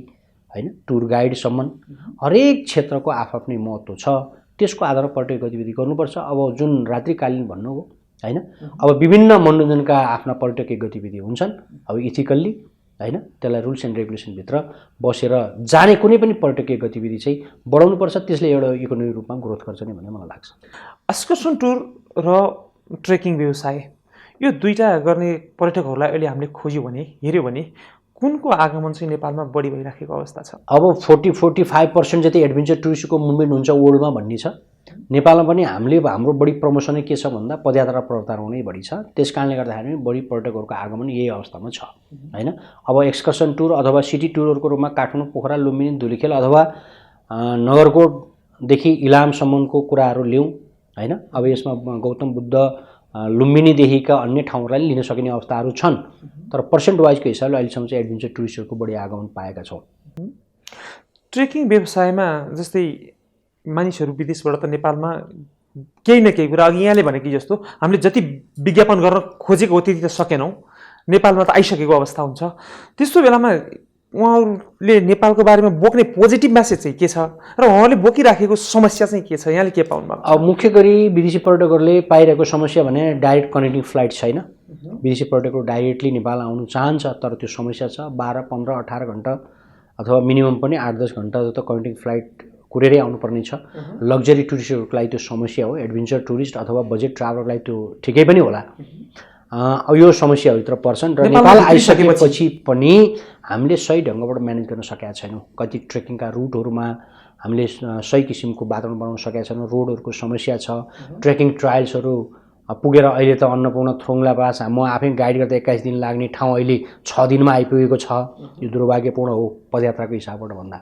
हैन टुर गाइडसम्म हरेक क्षेत्रको आफ्नै महत्त्व छ। त्यसको आधारमा पर्यटक गतिविधि गर्नुपर्छ। अब जुन रात्रिकालीन भन्नु हो हैन, अब विभिन्न मनोरञ्जनका आफ्ना पर्यटकीय गतिविधि हुन्छन्। अब इथिकल्ली हैन त्यसलाई रुल्स एन्ड रेगुलेसनभित्र बसेर जाने कुनै पनि पर्यटकीय गतिविधि चाहिँ बढाउनुपर्छ। त्यसले एउटा इकोनोमिक रूपमा ग्रोथ गर्छ नि भन्ने मलाई लाग्छ। एक्सकर्सन टुर र ट्रेकिङ व्यवसाय यो दुईटा गर्ने पर्यटकहरूलाई अहिले हामीले खोज्यो भने हेऱ्यो भने कुनको आगमन चाहिँ नेपालमा बढी भइराखेको अवस्था छ? अब 40-45% जति एडभेन्चर टुरिस्टको मुभमेन्ट हुन्छ वर्ल्डमा भन्ने छ। नेपालमा पनि हाम्रो बढी प्रमोसनै के छ भन्दा पदयात्रा प्रवर्तन नै बढी छ। त्यस कारणले गर्दाखेरि बढी पर्यटकहरूको आगमन यही अवस्थामा छ हैन। अब एक्सकर्सन टुर अथवा सिटी टुरहरूको रूपमा काठमाडौँ, पोखरा, लुम्बिनी, धुलिखेल अथवा नगरकोटदेखि इलामसम्मको कुराहरू ल्याउँ हैन। अब यसमा गौतम बुद्ध लुम्बिनीदेखिका अन्य ठाउँहरूलाई लिन सकिने अवस्थाहरू छन्, तर पर्सेन्ट वाइजको हिसाबले अहिलेसम्म चाहिँ एडभेन्चर टुरिस्टहरूको बढी आगमन पाएका छौँ। ट्रेकिङ व्यवसायमा जस्तै मानिसहरू विदेशबाट त नेपालमा केही न केही कुरा अघि यहाँले भनेको जस्तो हामीले जति विज्ञापन गर्न खोजेको हो त्यति त सकेनौँ, नेपालमा त आइसकेको अवस्था हुन्छ। त्यस्तो बेलामा उहाँहरूले नेपालको बारेमा बोक्ने पोजिटिभ म्यासेज चाहिँ के छ र उहाँले बोकिराखेको समस्या चाहिँ के छ, यहाँले के पाउनु भएको? अब मुख्य गरी विदेशी पर्यटकहरूले पाइरहेको समस्या भने डाइरेक्ट कनेक्टिङ फ्लाइट छैन। विदेशी पर्यटकहरू डाइरेक्टली नेपाल आउनु चाहन्छ, तर त्यो समस्या छ। 12, 15, 18 घन्टा अथवा मिनिमम पनि 8-10 घन्टा जस्तो कनेक्टिङ फ्लाइट कुरेरै आउनुपर्ने छ। लग्जरी टुरिस्टहरूको लागि त्यो समस्या हो। एडभेन्चर टुरिस्ट अथवा बजेट ट्राभलरलाई त्यो ठिकै पनि होला। अब यो समस्याभित्र पर्छन् र नेपाल आइसकेपछि पनि हामीले सही ढङ्गबाट म्यानेज गर्न सकेका छैनौँ। कति ट्रेकिङका रुटहरूमा हामीले सही किसिमको वातावरण बनाउन सकेका छैनौँ। रोडहरूको समस्या छ। ट्रेकिङ ट्रायल्सहरू पुगेर अहिले त अन्नपूर्ण थ्रोङला पास म आफै गाइड गर्दा 21 दिन लाग्ने ठाउँ अहिले 6 दिनमा आइपुगेको छ। यो दुर्भाग्यपूर्ण हो पदयात्राको हिसाबबाट भन्दा।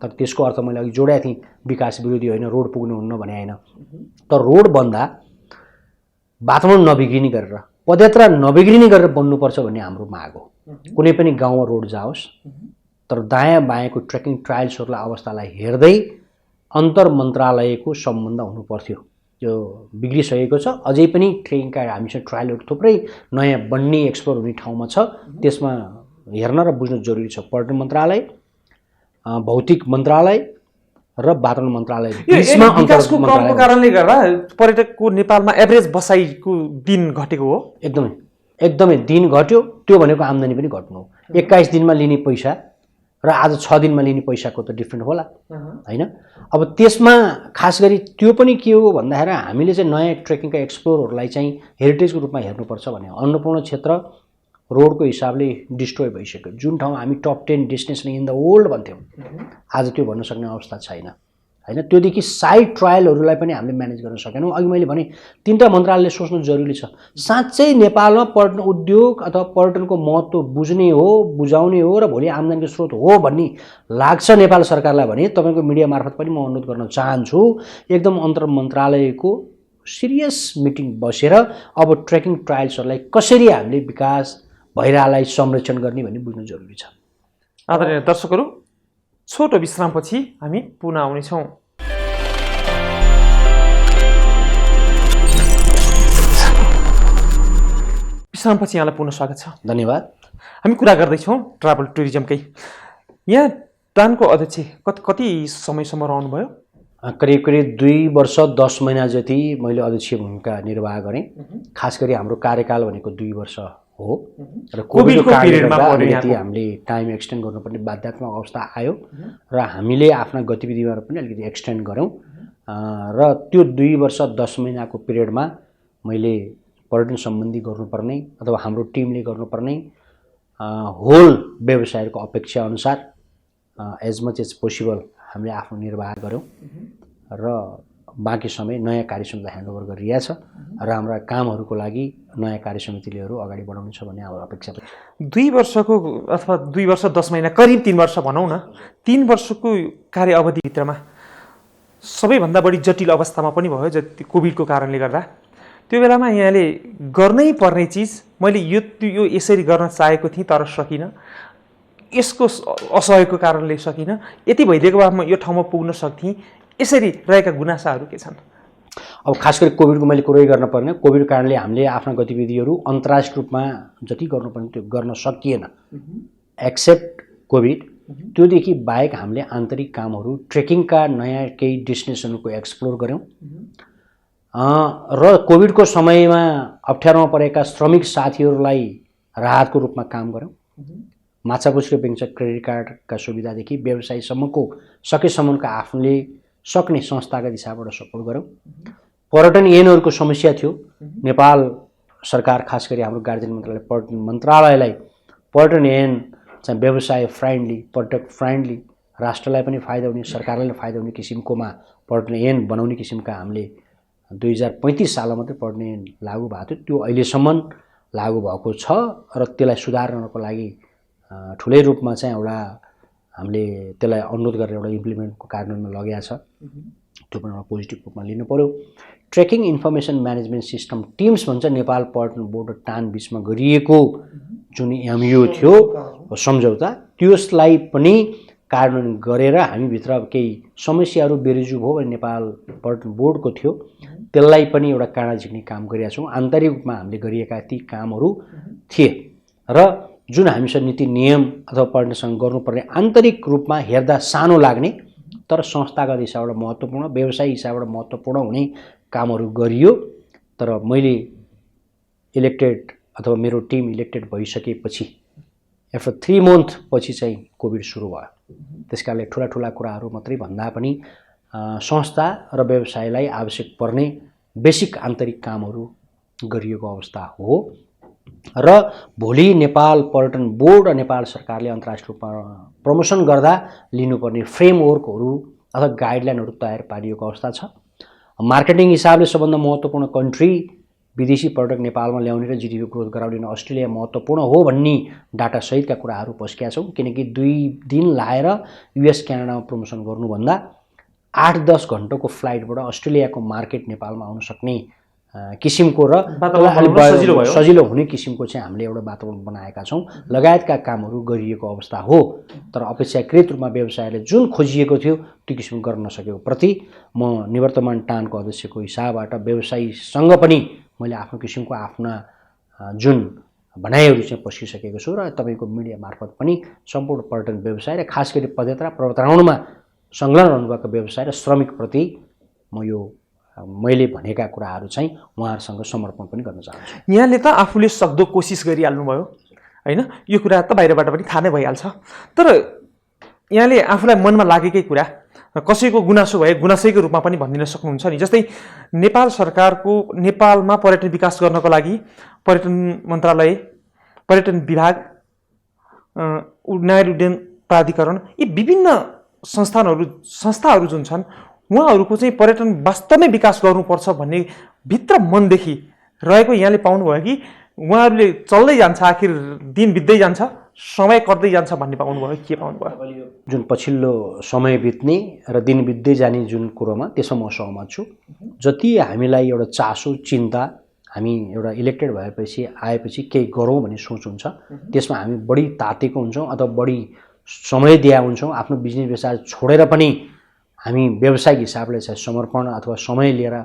तर त्यसको अर्थ मैले अघि जोडेको थिएँ, विकास विरोधी होइन, रोड पुग्नुहुन्न भने होइन। तर रोड बन्दा वातावरण नबिग्रिने गरेर, पदयात्रा नबिग्रिने गरेर बन्नुपर्छ भन्ने हाम्रो माग हो। कुनै पनि गाउँमा रोड जाओस्, तर दायाँ बायाँको ट्रेकिङ ट्रायल्सहरूलाई अवस्थालाई हेर्दै अन्तर मन्त्रालयको सम्बन्ध हुनु पर्थ्यो। यो बिग्रिसकेको छ। अझै पनि ट्रेकिङका हामीसँग ट्रायलहरू थुप्रै नयाँ बन्ने एक्सप्लोर हुने ठाउँमा छ। त्यसमा हेर्न र बुझ्न जरुरी छ। पर्यटन मन्त्रालय, भौतिक मन्त्रालय र वातावरण मन्त्रालय बीचमा विकासको क्रमको कारणले गर्दा पर्यटकको नेपालमा एभरेज बसाइको दिन घटेको हो। एकदमै दिन घट्यो। त्यो भनेको आम्दानी पनि घट्नु हो। 21 दिनमा लिने पैसा र आज 6 दिनमा लिने पैसाको त डिफ्रेन्ट होला हैन। अब त्यसमा खास गरी त्यो पनि के हो भन्दाखेरि हामीले चाहिँ नयाँ ट्रेकिङका एक्सप्लोरहरूलाई चाहिँ हेरिटेजको रूपमा हेर्नुपर्छ भने अन्नपूर्ण क्षेत्र रोडको हिसाबले डिस्ट्रोय भइसक्यो। जुन ठाउँ हामी top 10 destination in the world भन्थ्यौँ, आज त्यो भन्न सक्ने अवस्था छैन हैन। त्योदेखि साइड ट्रायलहरूलाई पनि हामीले म्यानेज गर्न सकेनौँ। अघि मैले भने 3टा मन्त्रालयले सोच्नु जरुरी छ। साँच्चै नेपालमा पर्यटन उद्योग अथवा पर्यटनको महत्त्व बुझ्ने हो, बुझाउने हो र भोलि आम्दानीको स्रोत हो भन्ने लाग्छ नेपाल सरकारलाई भने तपाईँको मिडिया मार्फत पनि म अनुरोध गर्न चाहन्छु, एकदम अन्तर मन्त्रालयको सिरियस मिटिङ बसेर अब ट्रेकिङ ट्रायल्सहरूलाई कसरी हामीले विकास भइरहेलाई संरक्षण गर्ने भन्ने बुझ्नु जरुरी छ। आदरणीय दर्शकहरू, छोटो विश्रामपछि हामी पुनः आउनेछौँ। विश्रामपछि यहाँलाई पुनः स्वागत छ। धन्यवाद। हामी कुरा गर्दैछौँ ट्राभल टुरिज्मकै। यहाँ टानको अध्यक्ष कति समयसम्म रहनुभयो? करिब 2 वर्ष 10 महिना जति मैले अध्यक्ष भूमिका निर्वाह गरेँ। खास गरी हाम्रो कार्यकाल भनेको 2 वर्ष हो र कोभिडको कारणले अलिकति हामीले टाइम एक्सटेन्ड गर्नुपर्ने बाध्यात्मक अवस्था आयो र हामीले आफ्ना गतिविधिमा पनि अलिकति एक्सटेन्ड गऱ्यौँ र त्यो 2 वर्ष 10 महिनाको पिरियडमा मैले पर्यटन सम्बन्धी गर्नुपर्ने अथवा हाम्रो टिमले गर्नुपर्ने होल व्यवसायको अपेक्षा अनुसार एज मच एज पोसिबल हामीले आफ्नो निर्वाह गऱ्यौँ र बाँकी समय नयाँ कार्यसमितिलाई ह्यान्डओभर गरिरहेछ र हाम्रा कामहरूको लागि नयाँ कार्यसमितिलेहरू अगाडि बढाउनु छ भन्ने हाम्रो अपेक्षा छ। 2 वर्षको अथवा 2 वर्ष 10 महिना करिब 3 वर्ष भनौँ न, 3 वर्षको कार्य अवधिभित्रमा सबैभन्दा बढी जटिल अवस्थामा पनि भयो जति कोभिडको कारणले गर्दा। त्यो बेलामा यहाँले गर्नै पर्ने चिज मैले यो यसरी गर्न चाहेको थिएँ तर सकिनँ, यसको असहयोगको कारणले सकिनँ, यति भइदिएको भए म यो ठाउँमा पुग्न सक्थेँ, यसरी रहेका गुनासाहरू के छन्? अब खास गरी कोभिडको मैले कुरै गर्न पर्ने, कोभिड कारणले हामीले आफ्ना गतिविधिहरू अन्तर्राष्ट्रिय रूपमा जति गर्नुपर्ने त्यो गर्न सकिएन। एक्सेप्ट कोभिड त्योदेखि बाहेक हामीले आन्तरिक कामहरू ट्रेकिङका नयाँ केही डेस्टिनेसनहरूको एक्सप्लोर गऱ्यौँ र कोभिडको समयमा अप्ठ्यारोमा परेका श्रमिक साथीहरूलाई राहतको रूपमा काम गऱ्यौँ। माछापुछ्रे बैंक क्रेडिट कार्डका सुविधादेखि व्यवसायसम्मको सकेसम्मको आफूले सक्ने संस्थाका दिशाबाट सपोर्ट गऱ्यौँ। पर्यटन ऐनहरूको समस्या थियो। नेपाल सरकार खास गरी हाम्रो गार्जियन मन्त्रालय पर्यटन मन्त्रालयलाई पर्यटन ऐन चाहिँ व्यवसाय फ्रेन्डली पर्यटक फ्रेन्डली राष्ट्रलाई पनि फाइदा हुने सरकारलाई पनि फाइदा हुने किसिमकोमा पर्यटन ऐन बनाउने किसिमका हामीले 2035 सालमा मात्रै पर्यटन ऐन लागू भएको थियो। त्यो अहिलेसम्म लागू भएको छ र त्यसलाई सुधार्नको लागि ठुलै रूपमा चाहिँ एउटा हामीले त्यसलाई अनुरोध गरेर एउटा इम्प्लिमेन्टको कार्यान्वयनमा लगेका छ। त्यो पनि एउटा पोजिटिभ रूपमा लिनु पर्यो। Trekking information management system teams भन्छ नेपाल पर्यटन बोर्ड र टान बिचमा गरिएको जुन एमयू थियो सम्झौता त्यसलाई पनि कार्यान्वयन गरेर हामीभित्र केही समस्याहरू बेरिजु भयो भने नेपाल पर्यटन बोर्डको थियो त्यसलाई पनि एउटा काँडा झिक्ने काम गरिरहेका छौँ। आन्तरिक रूपमा हामीले गरिएका ती कामहरू थिए र जुन हामीसँग नीति नियम अथवा पर्यटनसँग गर्नुपर्ने आन्तरिक रूपमा हेर्दा सानो लाग्ने तर संस्थागत हिसाबबाट महत्त्वपूर्ण व्यवसायिक हिसाबबाट महत्त्वपूर्ण हुने कामहरू गरियो। तर मैले इलेक्टेड अथवा मेरो टिम इलेक्टेड भइसकेपछि आफ्टर 3 मन्थ पछि चाहिँ कोभिड सुरु भयो। त्यसकारणले ठुला कुराहरू मात्रै भन्दा पनि संस्था र व्यवसायलाई आवश्यक पर्ने बेसिक आन्तरिक कामहरू गरिएको अवस्था हो र भोलि नेपाल पर्यटन बोर्ड र नेपाल सरकारले अन्तर्राष्ट्रिय रूपमा प्रमोसन गर्दा लिनुपर्ने फ्रेमवर्कहरू अथवा गाइडलाइनहरू तयार पारिएको अवस्था छ। मार्केटिङ हिसाबले सबभन्दा महत्त्वपूर्ण कन्ट्री विदेशी पर्यटक नेपालमा ल्याउने र जिडिपी ग्रोथ गराउने अस्ट्रेलिया महत्त्वपूर्ण हो भन्ने डाटा सहितका कुराहरू पस्केका छौँ। किनकि 2 दिन लाएर युएस क्यानाडामा प्रमोसन गर्नुभन्दा 8-10 घण्टाको फ्लाइटबाट अस्ट्रेलियाको मार्केट नेपालमा आउन सक्ने किसिमको र सजिलो हुने किसिमको चाहिँ हामीले एउटा वातावरण बनाएका छौँ। लगायतका कामहरू गरिएको अवस्था हो। तर अपेक्षाकृत रूपमा व्यवसायले जुन खोजिएको थियो त्यो किसिम गर्न नसकेको प्रति म निवर्तमान टानको अध्यक्षको हिसाबबाट व्यवसायीसँग पनि मैले आफ्नो किसिमको आफ्ना जुन भनाइहरू चाहिँ पस्किसकेको छु र तपाईँको मिडिया मार्फत पनि सम्पूर्ण पर्यटन व्यवसाय र खास गरी पदयात्रा पर्वतारोहणमा संलग्न रहनुभएको व्यवसाय र श्रमिकप्रति म यो मैले भनेका कुराहरू चाहिँ उहाँहरूसँग समर्पण पनि गर्न चाहन्छु। यहाँले त आफूले सक्दो कोसिस गरिहाल्नुभयो हैन, यो कुरा त बाहिरबाट पनि थाहा नै भइहाल्छ। तर यहाँले आफूलाई मनमा लागेकै कुरा कसैको गुनासो भए गुनासैको रूपमा पनि भनिदिन सक्नुहुन्छ नि। जस्तै नेपाल सरकारको नेपालमा पर्यटन विकास गर्नको लागि पर्यटन मन्त्रालय, पर्यटन विभाग, नागरिक उड्डयन प्राधिकरण यी विभिन्न संस्थाहरू जुन छन् उहाँहरूको चाहिँ पर्यटन वास्तवमै विकास गर्नुपर्छ भन्ने भित्र मनदेखि रहेको यहाँले पाउनुभयो कि उहाँहरूले चल्दै जान्छ, आखिर दिन बित्दै जान्छ, समय कट्दै जान्छ भन्ने पाउनुभयो, के पाउनुभयो? जुन पछिल्लो समय बित्ने र दिन बित्दै जाने जुन कुरोमा त्यसमा म सहमत छु। जति हामीलाई एउटा चासो चिन्ता हामी एउटा इलेक्टेड भएपछि आएपछि केही गरौँ भन्ने सोच हुन्छ त्यसमा हामी बढी तातेको हुन्छौँ अथवा बढी समय दिएका हुन्छौँ। आफ्नो बिजनेस व्यवसाय छोडेर पनि हामी व्यावसायिक हिसाबले चाहिँ समर्पण अथवा समय लिएर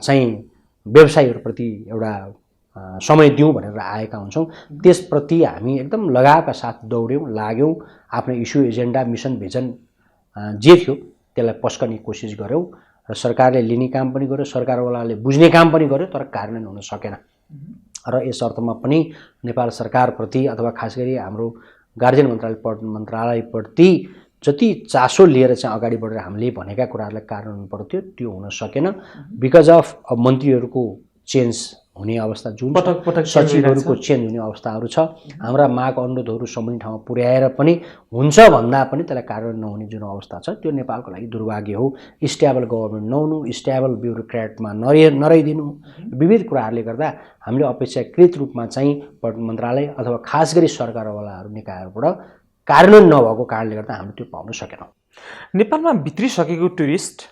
चाहिँ व्यवसायीहरूप्रति एउटा समय दिउँ भनेर आएका हुन्छौँ। त्यसप्रति हामी एकदम लगावका साथ दौड्यौँ, लाग्यौँ। आफ्नो इस्यु एजेन्डा मिसन भिजन जे थियो त्यसलाई पस्कने कोसिस गऱ्यौँ र सरकारले लिने काम पनि गर्यो, सरकारवालाले बुझ्ने काम पनि गर्यो, तर कार्यान्वयन हुन सकेन। र यस अर्थमा पनि नेपाल सरकारप्रति अथवा खास गरी हाम्रो गार्जियन मन्त्रालय पर्यटन मन्त्रालयप्रति जति चासो लिएर चाहिँ अगाडि बढेर हामीले भनेका कुराहरूलाई कार्यान्वयन पर्थ्यो त्यो हुन सकेन। बिकज अफ मन्त्रीहरूको चेन्ज हुने अवस्था जुन सचिवहरूको चेन्ज हुने अवस्थाहरू छ, हाम्रा माग अनुरोधहरू सबै ठाउँमा पुर्याएर पनि हुन्छ भन्दा पनि त्यसलाई कार्यान्वयन नहुने जुन अवस्था छ त्यो नेपालको लागि दुर्भाग्य हो। स्टेबल गभर्मेन्ट नहुनु, स्टेबल ब्युरोक्रेटमा नरहिदिनु, विविध कुराहरूले गर्दा हामीले अपेक्षाकृत रूपमा चाहिँ पर्यटन मन्त्रालय अथवा खास गरी सरकारवालाहरू निकायहरूबाट कार्यान्वयन नभएको कारणले गर्दा हामीले त्यो पाउन सकेनौँ। नेपालमा भित्रिसकेको टुरिस्ट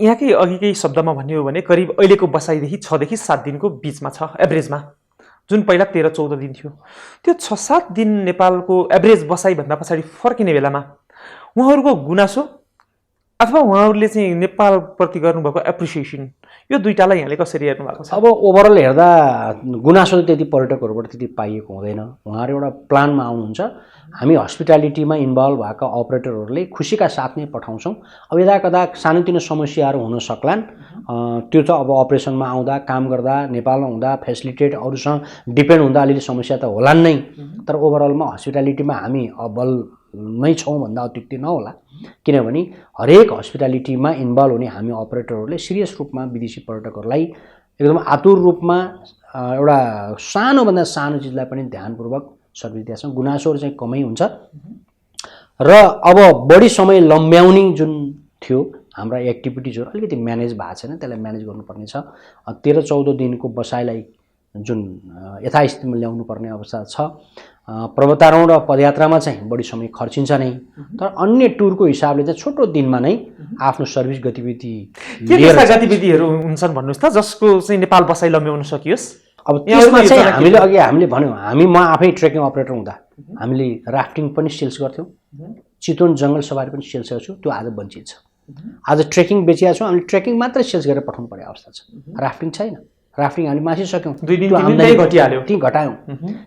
यहाँकै अघिकै शब्दमा भन्ने हो भने करिब अहिलेको बसाइदेखि 6 देखि 7 दिनको बिचमा छ एभरेजमा, जुन पहिला 13-14 दिन थियो। त्यो 6-7 दिन नेपालको एभरेज बसाइभन्दा पछाडि फर्किने बेलामा उहाँहरूको गुनासो अथवा उहाँहरूले चाहिँ नेपालप्रति गर्नुभएको एप्रिसिएसन यो दुईटालाई यहाँले कसरी हेर्नु भएको छ? अब ओभरअल हेर्दा गुनासो त त्यति पर्यटकहरूबाट त्यति पाइएको हुँदैन। उहाँहरू एउटा प्लानमा आउनुहुन्छ, हामी हस्पिटालिटीमा इन्भल्भ भएका अपरेटरहरूले खुसीका साथ नै पठाउँछौँ। अब यदा कदा सानोतिनो समस्याहरू हुन सक्लान्, त्यो त अब अपरेसनमा आउँदा, काम गर्दा, नेपालमा हुँदा, फेसिलिटेट अरूसँग डिपेन्ड हुँदा अलिअलि समस्या त होलान् नै। तर ओभरअलमा हस्पिटालिटीमा हामी अब्बलमै छौँ भन्दा अत्युक्ति नहोला, किनभने हरेक हस्पिटालिटीमा इन्भल्भ हुने हामी अपरेटरहरूले सिरियस रूपमा विदेशी पर्यटकहरूलाई एकदम आतुर रूपमा एउटा सानोभन्दा सानो चिजलाई पनि ध्यानपूर्वक सर्भिस दिएका छौँ। गुनासोहरू चाहिँ कमै हुन्छ र अब बढी समय लम्ब्याउने जुन थियो हाम्रा एक्टिभिटिजहरू अलिकति म्यानेज भएको छैन, त्यसलाई म्यानेज गर्नुपर्ने छ। 13-14 दिनको बसाइलाई जुन यथास्थितिमा ल्याउनु पर्ने अवस्था छ। पर्वतारोहण र पदयात्रामा चाहिँ बढी समय खर्चिन्छ नै, तर अन्य टुरको हिसाबले चाहिँ छोटो दिनमा नै आफ्नो सर्भिस गतिविधि गतिविधिहरू हुन्छन् भन्नुहोस् त, जसको चाहिँ नेपाल बसाइ लम्ब्याउन सकियोस्? अब त्यसमा चाहिँ हामीले भन्यौँ, म आफै ट्रेकिङ अपरेटर हुँदा हामीले राफ्टिङ पनि सेल्स गर्थ्यौँ, चितवन जङ्गल सवारी पनि सेल्स गर्छौँ। त्यो आज वञ्चित छ। आज ट्रेकिङ बेचिया छौँ, हामीले ट्रेकिङ मात्रै सेल्स गरेर पठाउनु पर्ने अवस्था छ। राफ्टिङ छैन, राफ्टिङ हामीले मासिसक्यौँ, 2 दिन आम्दानी घटिहाल्यो, ती घटायौँ।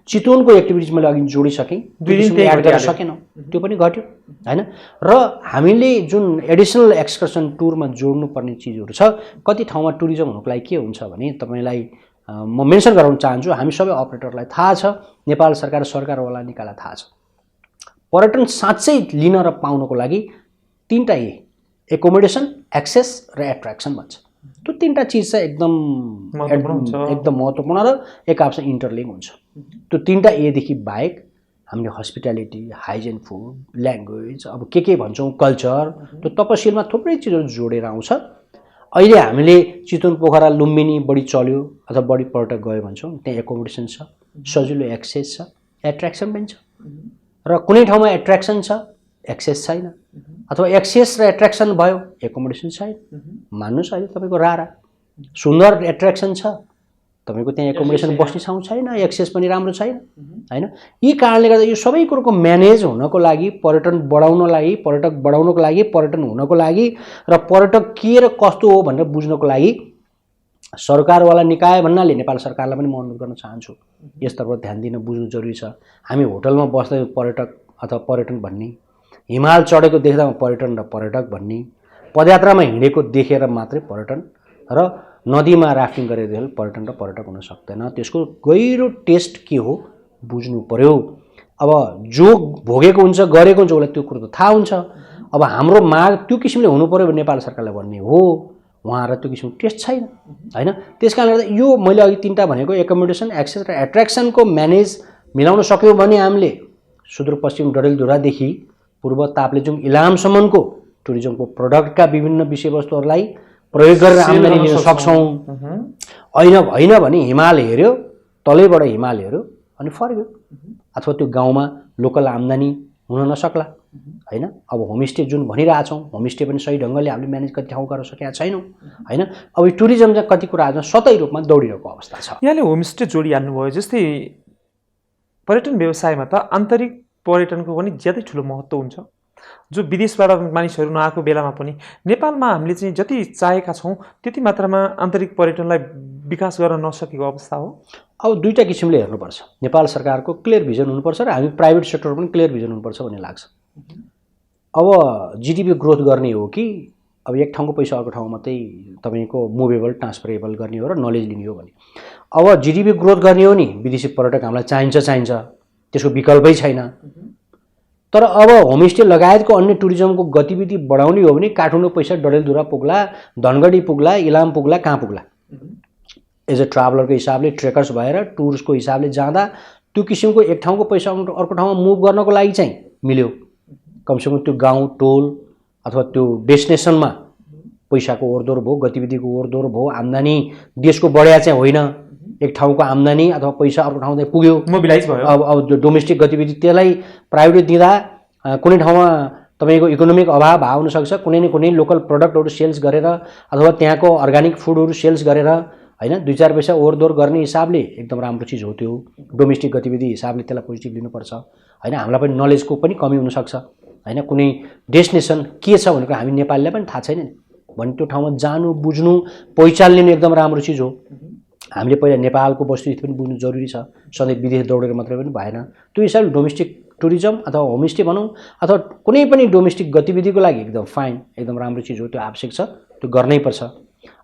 चितवनको एक्टिभिटिज मैले अघि जोडिसकेँ, 2 दिन एड गर्न सकेनौँ, त्यो पनि घट्यो हैन। र हामीले जुन एडिसनल एक्सकर्सन टुरमा जोड्नुपर्ने चिजहरू छ, कति ठाउँमा टुरिज्म हुनुको लागि के हुन्छ भने तपाईँलाई म मेन्सन गराउन चाहन्छु, हामी सबै अपरेटरलाई थाहा छ, नेपाल सरकार सरकारवाला निकाला थाहा छ, पर्यटन साँच्चै लिन र पाउनको लागि 3टा एकोमोडेसन, एक्सेस र एट्र्याक्सन भन्छ। त्यो 3टा चिज चाहिँ एकदम महत्त्वपूर्ण र एक आपसँग इन्टरलिङ्क हुन्छ। त्यो 3टा देखि बाहेक हामीले हस्पिटालिटी, हाइजिन, फुड, ल्याङ्ग्वेज, अब के भन्छौँ, कल्चर, त्यो तपसिलमा थुप्रै चिजहरू जोडेर आउँछ। अहिले हामीले चितवन, पोखरा, लुम्बिनी बढी चल्यो अथवा बढी पर्यटक गयो भन्छौँ, त्यहाँ एकोमोडेसन छ, सजिलो एक्सेस छ, एट्र्याक्सन पनि छ। र कुनै ठाउँमा एट्र्याक्सन छ, एक्सेस छैन, अथवा एक्सेस र एट्र्याक्सन भयो, एकोमोडेसन छैन। मान्नुहोस् अहिले तपाईँको रारा सुन्दर एट्र्याक्सन छ, तपाईँको त्यहाँ एकोमोडेसन बस्ने ठाउँ छैन, एक्सेस पनि राम्रो छैन हैन। यी कारणले गर्दा यो सबै कुरोको म्यानेज हुनको लागि, पर्यटन बढाउनको लागि, पर्यटक बढाउनको लागि, पर्यटन हुनको लागि र पर्यटक के र कस्तो हो भनेर बुझ्नको लागि सरकारवाला निकाय भन्नाले नेपाल सरकारलाई पनि म अनुरोध गर्न चाहन्छु, यसतर्फ ध्यान दिन बुझ्नु जरुरी छ। हामी होटलमा बस्दै पर्यटक अथवा पर्यटन भन्ने, हिमाल चढेको देख्दा पर्यटन र पर्यटक भन्ने, पदयात्रामा हिँडेको देखेर मात्रै पर्यटन र नदीमा राफ्टिङ गरेर पर्यटन र पर्यटक हुन सक्दैन। त्यसको गहिरो टेस्ट के हो बुझ्नु पर्यो। अब जो भोगेको हुन्छ, गरेको हुन्छ, उसलाई त्यो कुरो त थाहा हुन्छ। अब हाम्रो माग त्यो किसिमले हुनु पर्यो भने नेपाल सरकारलाई भन्ने हो, उहाँहरूलाई त्यो किसिमको टेस्ट छैन हैन। त्यसकारणले गर्दा यो मैले अघि 3टा भनेको एकोमोडेसन, एक्सेस र एट्र्याक्सनको म्यानेज मिलाउन सक्यौँ भने हामीले सुदूरपश्चिम डडेलधुरादेखि पूर्व ताप्लेजुङ, इलामसम्मको टुरिज्मको प्रडक्टका विभिन्न विषयवस्तुहरूलाई प्रयोग गरेर आम्दानी लिन सक्छौँ। होइन भने हिमाल हेऱ्यो, तलैबाट हिमाल हेऱ्यो अनि फर्क्यो, अथवा त्यो गाउँमा लोकल आम्दानी हुन नसक्ला हैन। अब होमस्टे जुन भनिरहेछौँ, होमस्टे पनि सही ढङ्गले हामीले म्यानेज कति ठाउँ गर्न सकेका छैनौँ हैन। अब यो टुरिज्म चाहिँ कति कुरामा सतै रूपमा दौडिरहेको अवस्था छ। यहाँले होमस्टे जोडिहाल्नुभयो, जस्तै पर्यटन व्यवसायमा त आन्तरिक पर्यटनको पनि ज्यादै ठुलो महत्त्व हुन्छ। जो विदेशबाट मानिसहरू नआएको बेलामा पनि नेपालमा हामीले चाहिँ जति चाहेका छौँ त्यति मात्रामा आन्तरिक पर्यटनलाई विकास गर्न नसकेको अवस्था हो। अब 2टा किसिमले हेर्नुपर्छ। नेपाल सरकारको क्लियर भिजन हुनुपर्छ र हामी प्राइभेट सेक्टर पनि क्लियर भिजन हुनुपर्छ भन्ने लाग्छ। अब जिडिपी ग्रोथ गर्ने हो कि अब एक ठाउँको पैसा अर्को ठाउँमा मात्रै तपाईँको मुभेबल, ट्रान्सफरेबल गर्ने हो र नलेज लिने हो भने, अब जिडिपी ग्रोथ गर्ने हो नि विदेशी पर्यटक हामीलाई चाहिन्छ, त्यसको विकल्पै छैन। तर अब होमस्टे लगायतको अन्य टुरिज्मको गतिविधि बढाउने हो भने काठमाडौँ पैसा डडेलधुरा पुग्ला, धनगढी पुग्ला, इलाम पुग्ला, कहाँ पुग्ला। एज अ ट्राभलरको हिसाबले, ट्रेकर्स भएर टुरिस्टको हिसाबले जाँदा त्यो किसिमको एक ठाउँको पैसा अर्को ठाउँमा मुभ गर्नको लागि चाहिँ मिल्यो। कमसेकम त्यो गाउँ, टोल अथवा त्यो डेस्टिनेसनमा पैसाको ओरदोर भयो, गतिविधिको ओरदोर भयो, आम्दानी देशको बढ्या चाहिँ होइन, एक ठाउँको आम्दानी अथवा पैसा अर्को ठाउँमा पुग्यो, मोबिलाइज भयो। अब डोमेस्टिक गतिविधि त्यसलाई प्राइभेट दिँदा कुनै ठाउँमा तपाईँको इकोनोमिक अभाव आउन सक्छ, कुनै न कुनै लोकल प्रडक्टहरू सेल्स गरेर अथवा त्यहाँको अर्ग्यानिक फुडहरू सेल्स गरेर हैन 2-4 पैसा ओरदोर गर्ने हिसाबले एकदम राम्रो चिज हो त्यो। डोमेस्टिक गतिविधि हिसाबले त्यसलाई पोजिटिभ लिनुपर्छ हैन। हामीलाई पनि नलेजको पनि कमी हुनसक्छ हैन। कुनै डेस्टिनेसन के छ भनेको हामी नेपालीलाई पनि थाहा छैन नि भने त्यो ठाउँमा जानु बुझ्नु पहिचान लिनु एकदम राम्रो चिज हो। हामीले पहिला नेपालको वस्तुस्थिति पनि बुझ्नु जरुरी छ, सधैँ विदेश दौडेर मात्रै पनि भएन। त्यो हिसाबले डोमेस्टिक टुरिज्म अथवा होमस्टे भनौँ अथवा कुनै पनि डोमेस्टिक गतिविधिको लागि एकदम फाइन, एकदम राम्रो चिज हो, त्यो आवश्यक छ, त्यो गर्नै पर्छ।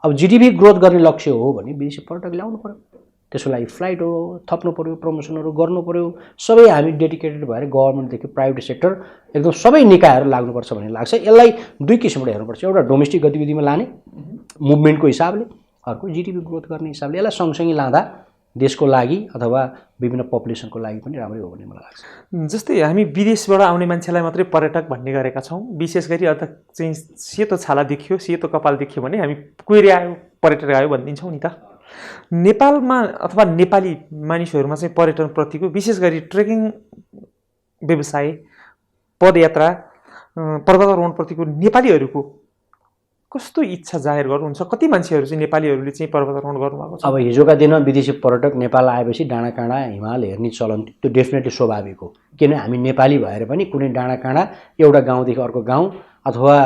अब जीडीपी ग्रोथ गर्ने लक्ष्य हो भने विदेशी पर्यटक ल्याउनु पर्यो, त्यसको लागि फ्लाइटहरू थप्नु पर्यो, प्रमोसनहरू गर्नु पर्यो। सबै हामी डेडिकेटेड भएर गभर्मेन्टदेखि प्राइभेट सेक्टर एकदम सबै निकायहरू लाग्नुपर्छ भन्ने लाग्छ। यसलाई दुई किसिमबाट हेर्नुपर्छ, एउटा डोमेस्टिक गतिविधिमा लाने मुभमेन्टको हिसाबले, अर्को जीडीपी ग्रोथ गर्ने हिसाबले। यसलाई सँगसँगै लाँदा देशको लागि अथवा विभिन्न पपुलेसनको लागि पनि राम्रै हो भन्ने मलाई लाग्छ। जस्तै हामी विदेशबाट आउने मान्छेलाई मात्रै पर्यटक भन्ने गरेका छौँ, विशेष गरी अझ चाहिँ सेतो छाला देखियो, सेतो कपाल देखियो भने हामी कुहिरे आयो, पर्यटक आयो भनिदिन्छौँ नि त। नेपालमा अथवा नेपाली मानिसहरूमा चाहिँ पर्यटनप्रतिको विशेष गरी ट्रेकिङ व्यवसाय, पदयात्रा, पर्वतारोहणप्रतिको नेपालीहरूको कस्तो इच्छा जाहेर गर्नुहुन्छ? कति मान्छेहरू चाहिँ नेपालीहरूले चाहिँ पर्वतारोहण गर्नुभएको छ? अब हिजोका दिनमा विदेशी पर्यटक नेपाल आएपछि डाँडाकाँडा हिमाल हेर्ने चलन त्यो डेफिनेटली स्वाभाविक हो। किन हामी नेपाली भएर पनि कुनै डाँडाकाँडा एउटा गाउँदेखि अर्को गाउँ अथवा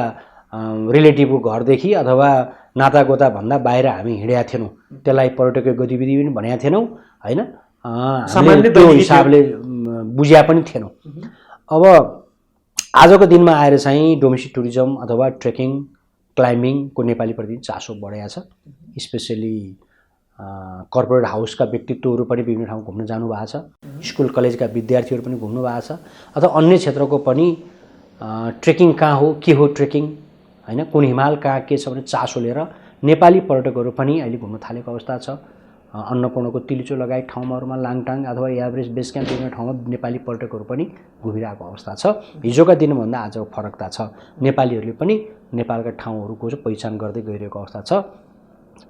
रिलेटिभको घरदेखि अथवा नातागोता भन्दा बाहिर हामी हिँडेका थिएनौँ, त्यसलाई पर्यटकीय गतिविधि पनि भनेका थिएनौँ होइन, हामीले त्यो हिसाबले बुझ्या पनि थिएनौँ। अब आजको दिनमा आएर चाहिँ डोमेस्टिक टुरिज्म अथवा ट्रेकिङ क्लाइम्बिङको नेपालीप्रति चासो बढेको छ। स्पेसली कर्पोरेट हाउसका व्यक्तित्वहरू पनि विभिन्न ठाउँ घुम्न जानुभएको छ, स्कुल कलेजका विद्यार्थीहरू पनि घुम्नु भएको छ, अथवा अन्य क्षेत्रको पनि ट्रेकिङ कहाँ हो, के हो ट्रेकिङ होइन, कुन हिमाल कहाँ के छ भने चासो लिएर नेपाली पर्यटकहरू पनि अहिले घुम्न थालेको अवस्था छ। अन्नपूर्णको तिलिचो लगायत ठाउँहरूमा लाङटाङ अथवा एभरेस्ट बेस क्याम्प विभिन्न ठाउँमा नेपाली पर्यटकहरू पनि घुमिरहेको अवस्था छ। हिजोका दिनभन्दा आजको फरकता छ, नेपालीहरूले पनि नेपालका ठाउँहरूको चाहिँ पहिचान गर्दै गइरहेको अवस्था छ।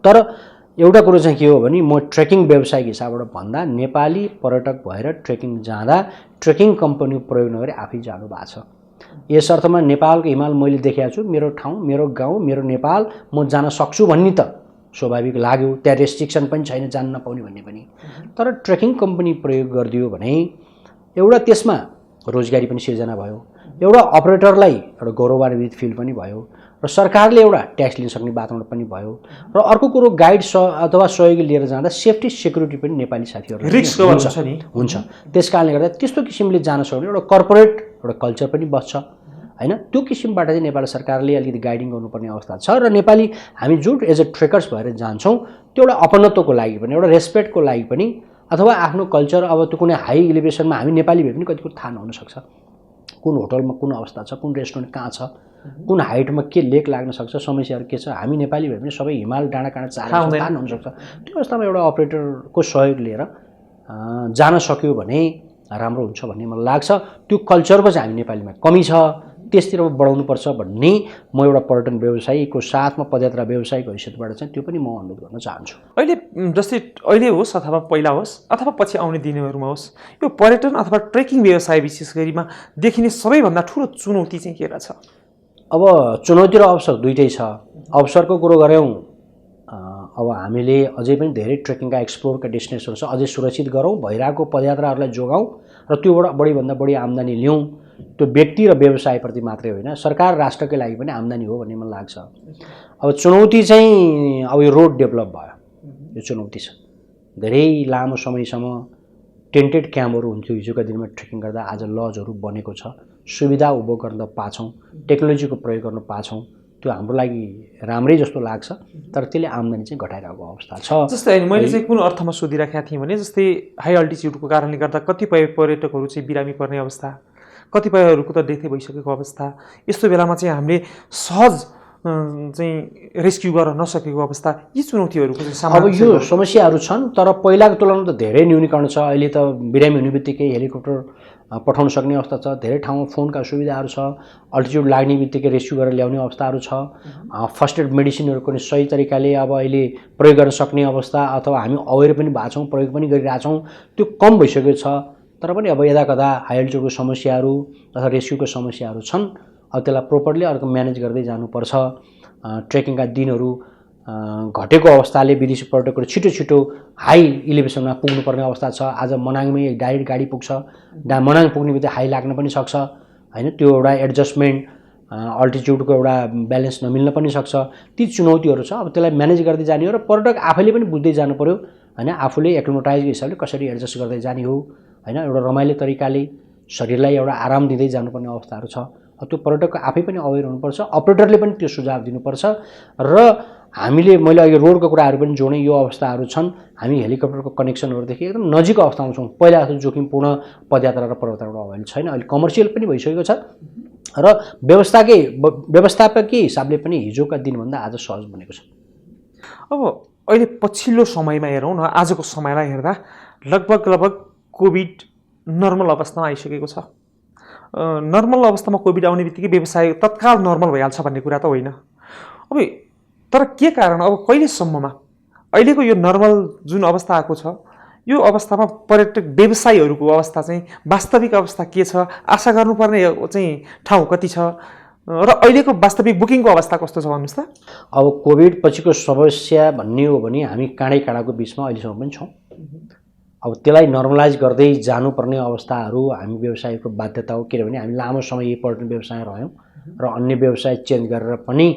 तर एउटा कुरो चाहिँ के हो भने म ट्रेकिङ व्यावसायिक हिसाबबाट भन्दा नेपाली पर्यटक भएर ट्रेकिङ जाँदा ट्रेकिङ कम्पनी प्रयोग नगरी आफै जानु भएको छ। यस अर्थमा नेपालको हिमाल मैले देखेको छु, मेरो ठाउँ, मेरो गाउँ, मेरो नेपाल म जान सक्छु भन्ने त स्वाभाविक लाग्यो, त्यहाँ रेस्ट्रिक्सन पनि छैन जान नपाउने भन्ने पनि। तर ट्रेकिङ कम्पनी प्रयोग गरिदियो भने एउटा त्यसमा रोजगारी पनि सिर्जना भयो, एउटा अपरेटरलाई एउटा गौरवान्वित फिल पनि भयो, र सरकारले एउटा ट्याक्स लिन सक्ने वातावरण पनि भयो, र अर्को कुरो गाइड अथवा सहयोगी लिएर जाँदा सेफ्टी सेक्युरिटी पनि नेपाली साथीहरू हुन्छ। त्यस कारणले गर्दा त्यस्तो किसिमले जान सक्ने एउटा कर्पोरेट एउटा कल्चर पनि बस्छ होइन। त्यो किसिमबाट चाहिँ नेपाल सरकारले अलिकति गाइडिङ गर्नुपर्ने अवस्था छ। र नेपाली हामी जुन एज अ ट्रेकर्स भएर जान्छौँ त्यो एउटा अपनत्वको लागि पनि, एउटा रेस्पेक्टको लागि पनि, अथवा आफ्नो कल्चर अब त्यो कुनै हाई एलिभेसनमा हामी नेपाली भए पनि कति कुरो थाहा नहुन सक्छ, कुन होटलमा कुन अवस्था छ, कुन रेस्टुरेन्ट कहाँ छ, कुन हाइटमा के लेक लाग्न सक्छ, समस्याहरू के छ, हामी नेपाली भए पनि सबै हिमाल डाँडाकाँडा थाहा नहुनसक्छ। त्यो अवस्थामा एउटा अपरेटरको सहयोग लिएर जान सक्यो भने राम्रो हुन्छ भन्ने मलाई लाग्छ। त्यो कल्चरको चाहिँ हामी नेपालीमा कमी छ, त्यसतिर बढाउनुपर्छ भन्ने म एउटा पर्यटन व्यवसायीको साथमा पदयात्रा व्यवसायीको हैसियतबाट चाहिँ त्यो पनि म अनुरोध गर्न चाहन्छु। अहिले जस्तै अहिले होस् अथवा पहिला होस् अथवा पछि आउने दिनहरूमा होस्, यो पर्यटन अथवा ट्रेकिङ व्यवसाय विशेष गरीमा देखिने सबैभन्दा ठुलो चुनौती चाहिँ के रहेछ? अब चुनौती र अवसर दुइटै छ। अवसरको कुरो गऱ्यौँ, अब हामीले अझै पनि धेरै ट्रेकिङका एक्सप्लोरका डेस्टिनेसनहरू छ, अझै सुरक्षित गरौँ, भइरहेको पदयात्राहरूलाई जोगाउँ र त्योबाट बढीभन्दा बढी आम्दानी ल्याउँ। त्यो व्यक्ति र व्यवसायप्रति मात्रै होइन, सरकार राष्ट्रकै लागि पनि आम्दानी हो भन्ने मलाई लाग्छ। अब चुनौती चाहिँ अब यो रोड डेभलप भयो, यो चुनौती छ। धेरै लामो समयसम्म टेन्टेड क्याम्पहरू हुन्थ्यो हिजोका दिनमा ट्रेकिङ गर्दा, आज लजहरू बनेको छ, सुविधा उपभोग गर्न पाछौँ, टेक्नोलोजीको प्रयोग गर्न पाछौँ, त्यो हाम्रो लागि राम्रै जस्तो लाग्छ। तर त्यसले आम्दानी चाहिँ घटाइरहेको अवस्था छ। जस्तै मैले चाहिँ कुन अर्थमा सोधिराखेका थिएँ भने जस्तै हाई अल्टिच्युडको कारणले गर्दा कतिपय पर्यटकहरू चाहिँ बिरामी पर्ने अवस्था, कतिपयहरूको त डेथै भइसकेको अवस्था, यस्तो बेलामा चाहिँ हामीले सहज चाहिँ रेस्क्यु गर्न नसकेको अवस्था, यी चुनौतीहरूको चाहिँ सामना। अब यो समस्याहरू छन्, तर पहिलाको तुलनामा त धेरै न्यूनीकरण छ। अहिले त बिरामी हुने बित्तिकै हेलिकप्टर पठाउन सक्ने अवस्था छ, धेरै ठाउँमा फोनका सुविधाहरू छ, अल्टिच्युड लाग्ने बित्तिकै रेस्क्यु गरेर ल्याउने अवस्थाहरू छ, फर्स्ट एड मेडिसिनहरू पनि सही तरिकाले अब अहिले प्रयोग गर्न सक्ने अवस्था, अथवा हामी अवेर पनि भएको छौँ, प्रयोग पनि गरिरहेछौँ, त्यो कम भइसकेको छ। तर पनि अब यदाकदा हाई अल्टिच्युडको समस्याहरू अथवा रेस्क्युको समस्याहरू छन्। अब त्यसलाई प्रोपरली अर्को म्यानेज गर्दै जानुपर्छ। ट्रेकिङका दिनहरू घटेको अवस्थाले विदेशी पर्यटकहरू छिटो छिटो हाई इलिभेसनमा पुग्नुपर्ने अवस्था छ। आज मनाङमै डाइरेक्ट गाडी पुग्छ, मनाङ पुग्ने बित्तिकै हाई लाग्न पनि सक्छ होइन। त्यो एउटा एडजस्टमेन्ट अल्टिच्युडको एउटा ब्यालेन्स नमिल्न पनि सक्छ। ती चुनौतीहरू छ। अब त्यसलाई म्यानेज गर्दै जाने हो र पर्यटक आफैले पनि बुझ्दै जानु पर्यो हैन, आफूले एक्लिमेटाइजको हिसाबले कसरी एडजस्ट गर्दै जाने हो हैन, एउटा रमाइलो तरिकाले शरीरलाई एउटा आराम दिँदै जानुपर्ने अवस्थाहरू छ। त्यो पर्यटकको आफै पनि अवेर हुनुपर्छ, अपरेटरले पनि त्यो सुझाव दिनुपर्छ र हामीले मैले अघि रोडको कुराहरू पनि जोडेँ, यो अवस्थाहरू छन्। हामी हेलिकप्टरको कनेक्सनहरूदेखि एकदम नजिक अवस्थामा छौँ। पहिला जस्तो जोखिमपूर्ण पदयात्रा र पर्वतारोहण अहिले छैन, अहिले कमर्सियल पनि भइसकेको छ र व्यवस्थापकीय हिसाबले पनि हिजोका दिनभन्दा आज सहज बनेको छ। अब अहिले पछिल्लो समयमा हेरौँ न, आजको समयलाई हेर्दा लगभग कोभिड नर्मल अवस्थामा आइसकेको छ। नर्मल अवस्थामा कोभिड आउने बित्तिकै व्यवसाय तत्काल नर्मल भइहाल्छ भन्ने कुरा त होइन। अब तर के कारण, अब कहिलेसम्ममा अहिलेको यो नर्मल जुन अवस्था आएको छ, यो अवस्थामा पर्यटक व्यवसायीहरूको अवस्था चाहिँ वास्तविक अवस्था के छ, आशा गर्नुपर्ने चाहिँ ठाउँ कति छ र अहिलेको वास्तविक बुकिङको अवस्था कस्तो छ भन्नुहोस् त। अब कोभिड पछिको समस्या भन्ने हो भने हामी काँडाको बिचमा अहिलेसम्म पनि छौँ। अब त्यसलाई नर्मलाइज गर्दै जानुपर्ने अवस्थाहरू हामी व्यवसायको बाध्यता हो, किनभने हामी लामो समय यही पर्यटन व्यवसाय रह्यौँ र अन्य व्यवसाय चेन्ज गरेर पनि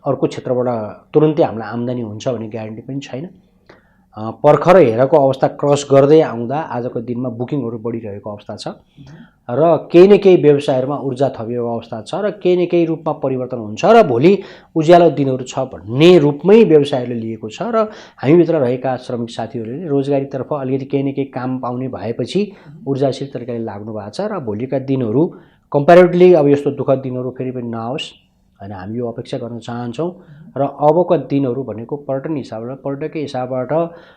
अर्को क्षेत्रबाट तुरुन्तै हामीलाई आम्दानी हुन्छ भन्ने ग्यारेन्टी पनि छैन। पर्खर हेरेको अवस्था क्रस गर्दै आउँदा आजको दिनमा बुकिङहरू बढिरहेको अवस्था छ र केही न केही व्यवसायहरूमा ऊर्जा थपिएको अवस्था छ र केही न केही रूपमा परिवर्तन हुन्छ र भोलि उज्यालो दिनहरू छ भन्ने रूपमै व्यवसायहरूले लिएको छ र हामीभित्र रहेका श्रमिक साथीहरूले रोजगारीतर्फ अलिकति केही न केही काम पाउने भएपछि ऊर्जाशील तरिकाले लाग्नु भएको छ र भोलिका दिनहरू कम्पेरिटिभली अब यस्तो दुःखद दिनहरू फेरि पनि नआओस् हैन, हामी यो अपेक्षा गर्न चाहन्छौँ र अबका दिनहरू भनेको पर्यटन हिसाबबाट पर्यटकीय हिसाबबाट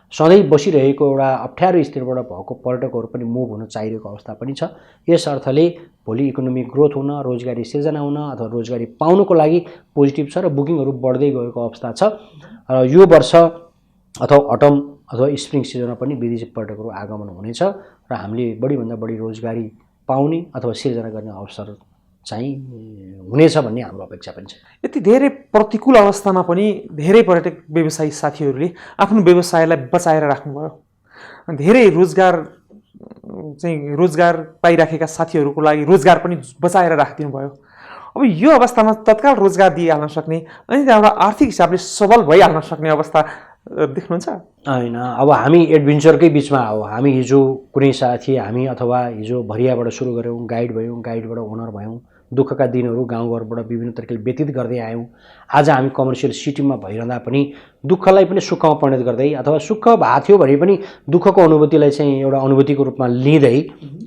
सधैँ बसिरहेको एउटा अप्ठ्यारो स्थितिबाट भएको पर्यटकहरू पनि मुभ हुन चाहिरहेको अवस्था पनि छ। यस अर्थले भोलि इकोनोमिक ग्रोथ हुन, रोजगारी सिर्जना हुन अथवा रोजगारी पाउनको लागि पोजिटिभ छ र बुकिङहरू बढ्दै गएको अवस्था छ र यो वर्ष अथवा अटम अथवा स्प्रिङ सिजनमा पनि विदेशी पर्यटकहरू आगमन हुनेछ र हामीले बढीभन्दा बढी रोजगारी पाउने अथवा सिर्जना गर्ने अवसर चाहिँ हुनेछ भन्ने हाम्रो अपेक्षा पनि छ। यति धेरै प्रतिकूल अवस्थामा पनि धेरै पर्यटक व्यवसायी साथीहरूले आफ्नो व्यवसायलाई बचाएर राख्नुभयो। धेरै रोजगार पाइराखेका साथीहरूको लागि रोजगार पनि बचाएर राखिदिनु भयो। अब यो अवस्थामा तत्काल रोजगार दिइहाल्न सक्ने अनि त्यहाँबाट आर्थिक हिसाबले सबल भइहाल्न सक्ने अवस्था देख्नुहुन्छ? होइन, अब हामी एडभेन्चरकै बिचमा हो। हामी हिजो कुनै साथी हामी अथवा हिजो भरियाबाट सुरु गऱ्यौँ, गाइड भयौँ, गाइडबाट ओनर भयौँ, दुःखका दिनहरू गाउँघरबाट विभिन्न तरिकाले व्यतीत गर्दै आयौँ। आज हामी कमर्सियल सिटीमा भइरहँदा पनि दुःखलाई पनि सुखमा परिणत गर्दै अथवा सुख भएको थियो भने पनि दुःखको अनुभूतिलाई चाहिँ एउटा अनुभूतिको रूपमा लिँदै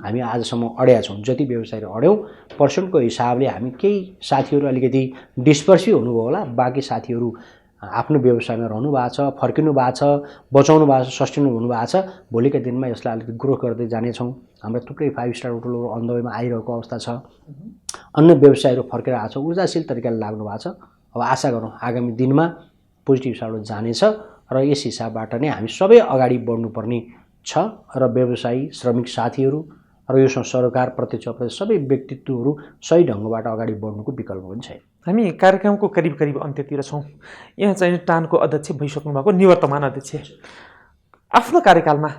हामी आजसम्म अड्या छौँ। जति व्यवसायहरू अड्यौँ पर्सेन्टको हिसाबले हामी केही साथीहरू अलिकति डिस्पर्सिभ हुनुभयो होला, बाँकी साथीहरू आफ्नो व्यवसायमा रहनु भएको छ, फर्किनु भएको छ, बचाउनु भएको छ, सस्टेन हुनुभएको छ। भोलिका दिनमा यसलाई अलिकति ग्रोथ गर्दै जानेछौँ। हाम्रो थुप्रै 5 स्टार होटलहरू अन द वेमा आइरहेको अवस्था छ। अन्य व्यवसायहरू फर्केर आएको छ, ऊर्जाशील तरिकाले लाग्नु भएको छ। अब आशा गरौँ आगामी दिनमा पोजिटिभ हिसाबले जानेछ र यस हिसाबबाट नै हामी सबै अगाडि बढ्नुपर्ने छ र व्यवसायी, श्रमिक साथीहरू र यो सरकार प्रत्यक्ष अप्रत्यक्ष सबै व्यक्तित्वहरू सही ढङ्गबाट अगाडि बढ्नुको विकल्प पनि छैन। हामी कार्यक्रमको करिब अन्त्यतिर छौँ। यहाँ चाहिँ टानको अध्यक्ष भइसक्नु भएको निवर्तमान अध्यक्ष, आफ्नो कार्यकालमा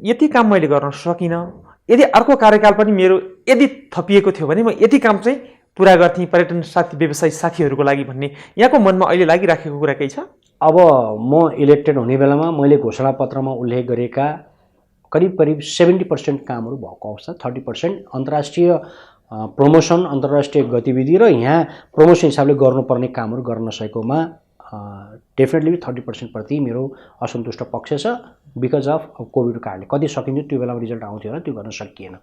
यति काम मैले गर्न सकिनँ, यदि अर्को कार्यकाल पनि मेरो यदि थपिएको थियो भने म यति काम चाहिँ पुरा गर्थेँ पर्यटन साथी व्यवसायी साथीहरूको लागि भन्ने यहाँको मनमा अहिले लागिराखेको कुरा केही छ? अब म इलेक्टेड हुने बेलामा मैले घोषणापत्रमा उल्लेख गरेका करिब 70% कामहरू भएको अवस्था, 30% अन्तर्राष्ट्रिय प्रमोसन, अन्तर्राष्ट्रिय गतिविधि र यहाँ प्रमोसन हिसाबले गर्नुपर्ने कामहरू गर्न नसकेकोमा डेफिनेटली 30% प्रति मेरो असन्तुष्ट पक्ष छ बिकज अफ कोभिडको कारणले। कति सकिन्थ्यो त्यो बेलामा रिजल्ट आउँथ्यो र त्यो गर्न सकिएन।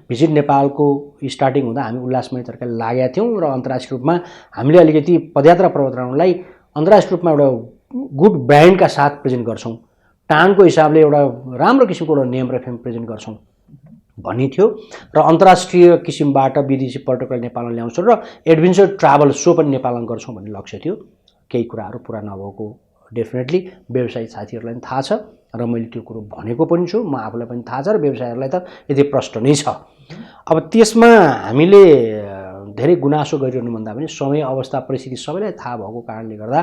भिजिट नेपालको स्टार्टिङ हुँदा हामी उल्लासमय तरिकाले लागेका थियौँ र अन्तर्राष्ट्रिय रूपमा हामीले अलिकति पदयात्रा पर्वतारोहणलाई अन्तर्राष्ट्रिय रूपमा एउटा गुड ब्रान्डका साथ प्रेजेन्ट गर्छौँ, टानको हिसाबले एउटा राम्रो किसिमको एउटा नेम र फेम प्रेजेन्ट गर्छौँ भन्ने थियो र अन्तर्राष्ट्रिय किसिमबाट विदेशी पर्यटकलाई नेपालमा ल्याउँछौँ र एडभेन्चर ट्राभल सो पनि नेपालमा गर्छौँ भन्ने लक्ष्य थियो। केही कुराहरू पुरा नभएको डेफिनेटली व्यवसायी साथीहरूलाई पनि थाहा छ र मैले त्यो कुरो भनेको पनि छु, म आफूलाई पनि थाहा छ र व्यवसायीहरूलाई त यति प्रष्ट नै छ। अब त्यसमा हामीले धेरै गुनासो गरिरहनु भन्दा पनि समय अवस्था परिस्थिति सबैलाई थाहा भएको कारणले गर्दा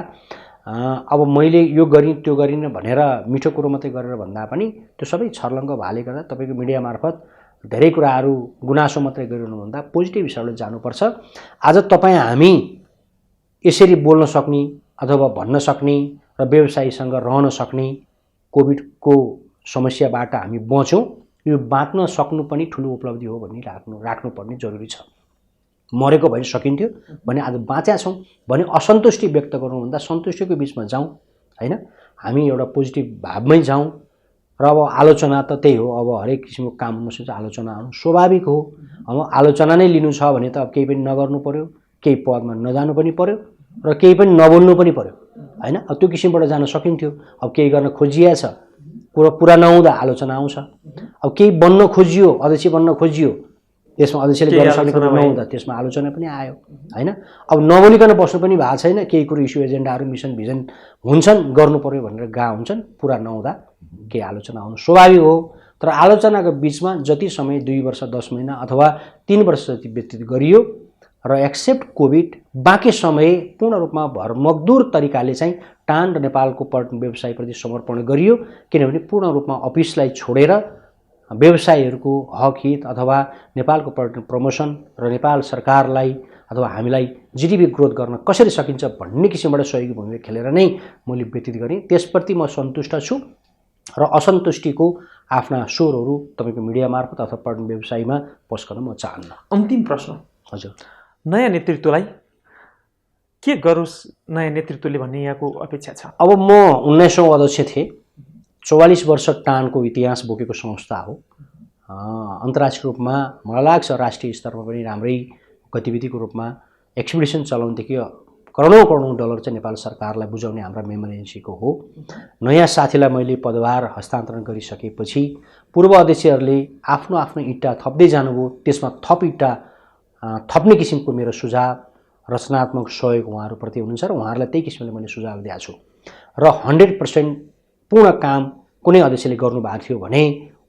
अब मैले यो गरिँ त्यो गरिनँ भनेर मिठो कुरो मात्रै गरेर भन्दा पनि त्यो सबै छर्लङ्ग भएले गर्दा तपाईँको मिडिया मार्फत धेरै कुराहरू गुनासो मात्रै गरिरहनुभन्दा पोजिटिभ हिसाबले जानुपर्छ। आज तपाईँ हामी यसरी बोल्न सक्ने अथवा भन्न सक्ने र व्यवसायीसँग रहन सक्ने कोभिडको समस्याबाट हामी बच्यौँ, यो बाँच्न सक्नु पनि ठुलो उपलब्धि हो भन्ने राख्नुपर्ने जरुरी छ। मरेको भए सकिन्थ्यो भने आज बाँच्या छौँ भने असन्तुष्टि व्यक्त गर्नुभन्दा सन्तुष्टिको बिचमा जाउँ हैन, हामी एउटा पोजिटिभ भावमै जाउँ। र अब आलोचना त त्यही हो, अब हरेक किसिमको काम हुनसक्छ, आलोचना आउनु स्वाभाविक हो। अब आलोचना नै लिनु छ भने त अब केही पनि नगर्नु पर्यो, केही पदमा नजानु पनि पर्यो र केही पनि नबोल्नु पनि पर्यो हैन। अब त्यो किसिमबाट जान सकिन्थ्यो। अब केही गर्न खोजिया छ, पुरा नहुँदा आलोचना आउँछ। अब केही बन्न खोजियो, अध्यक्ष बन्न खोजियो, त्यसमा अध्यक्षले गर्न सक्ने कुरा नहुँदा त्यसमा आलोचना पनि आयो हैन। अब नबोलिकन बस्नु पनि भएको छैन, केही कुरो इस्यु एजेन्डाहरू मिसन भिजन हुन्छन्, गर्नु पर्यो भनेर हुन्छन्, पुरा नहुँदा केही आलोचना आउनु स्वाभाविक हो। तर आलोचनाको बिचमा जति समय 2 वर्ष 10 महिना अथवा 3 वर्ष जति व्यतीत गरियो र एक्सेप्ट कोभिड, बाँकी समय पूर्ण रूपमा भरमग्दुर तरिकाले चाहिँ टान र नेपालको पर्यटन व्यवसायप्रति समर्पण गरियो। किनभने पूर्ण रूपमा अफिसलाई छोडेर व्यवसायीहरूको हक हित अथवा नेपालको पर्यटन प्रमोसन र नेपाल सरकारलाई अथवा हामीलाई जिडिपी ग्रोथ गर्न कसरी सकिन्छ भन्ने किसिमबाट सहयोगी भूमिका खेलेर नै मैले व्यतीत गरेँ। त्यसप्रति म सन्तुष्ट छु र असन्तुष्टिको आफ्ना स्वरहरू तपाईँको मिडिया मार्फत अथवा पर्यटन व्यवसायमा पोस्ट गर्न म चाहन्न। अन्तिम प्रश्न, हजुर, नयाँ नेतृत्वलाई के गरोस् नयाँ नेतृत्वले भन्ने यहाँको अपेक्षा छ? अब म 19औं अध्यक्ष थिएँ। 44 वर्ष टानको इतिहास बोकेको संस्था हो। अन्तर्राष्ट्रिय रूपमा मलाई लाग्छ राष्ट्रिय स्तरमा पनि राम्रै गतिविधिको रूपमा एक्सपिडिसन चलाउनदेखि करोडौँ डलर चाहिँ नेपाल सरकारलाई बुझाउने हाम्रा मेमोरी एजेन्सीको हो। नयाँ साथीलाई मैले पदभार हस्तान्तरण गरिसकेपछि पूर्व अध्यक्षहरूले आफ्नो आफ्नो इट्टा थप्दै जानुभयो। त्यसमा थप इट्टा थप्ने किसिमको मेरो सुझाव, रचनात्मक सहयोग उहाँहरूप्रति हुनुहुन्छ र उहाँहरूलाई त्यही किसिमले मैले सुझाव दिएको छु। र 100% पूर्ण काम कुनै अध्यक्षले गर्नुभएको थियो भने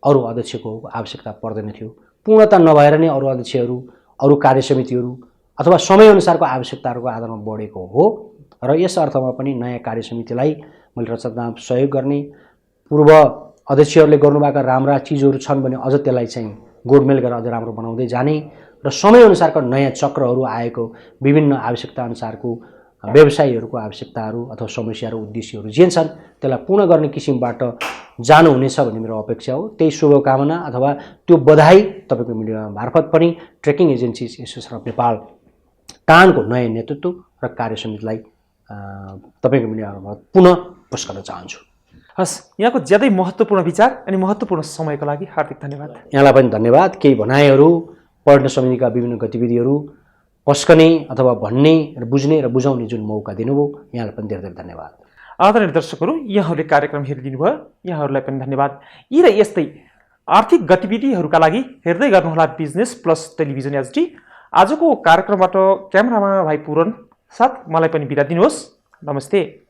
अरू अध्यक्षको आवश्यकता पर्दैन थियो। पूर्णता नभएर नै अरू अध्यक्षहरू, अरू कार्यसमितिहरू अथवा समयअनुसारको आवश्यकताहरूको आधारमा बढेको हो। र यस अर्थमा पनि नयाँ कार्यसमितिलाई मैले रचनात्मक सहयोग गर्ने, पूर्व अध्यक्षहरूले गर्नुभएका राम्रा चिजहरू छन् भने अझ त्यसलाई चाहिँ गोडमेल गरेर अझ राम्रो बनाउँदै जाने र समयअनुसारको नयाँ चक्रहरू आएको विभिन्न आवश्यकताअनुसारको व्यवसायीहरूको आवश्यकताहरू अथवा समस्याहरू उद्देश्यहरू जे छन् त्यसलाई पूर्ण गर्ने किसिमबाट जानुहुनेछ भन्ने मेरो अपेक्षा हो। त्यही शुभकामना अथवा त्यो बधाई तपाईँको मिडिया मार्फत पनि trekking agencies association of Nepal टानको नयाँ नेतृत्व र कार्यसमितिलाई तपाईँको मिडिया मार्फत पुनः पोस्ट गर्न चाहन्छु। हस्, यहाँको ज्यादै महत्त्वपूर्ण विचार अनि महत्त्वपूर्ण समयको लागि हार्दिक धन्यवाद। यहाँलाई पनि धन्यवाद। केही भनाइहरू, पर्यटन समितिका विभिन्न गतिविधिहरू पस्कने अथवा भन्ने र बुझ्ने र बुझाउने जुन मौका दिनुभयो, यहाँलाई पनि धेरै धेरै धन्यवाद। आदरणीय दर्शकहरू, यहाँहरूले कार्यक्रम हेरिदिनु भयो, यहाँहरूलाई पनि धन्यवाद। यी र यस्तै आर्थिक गतिविधिहरूका लागि हेर्दै गर्नुहोला बिजनेस प्लस टेलिभिजन एचडी। आजको कार्यक्रमबाट क्यामेरामा भाइ पूरण साथ मलाई पनि बिदा दिनुहोस्। नमस्ते।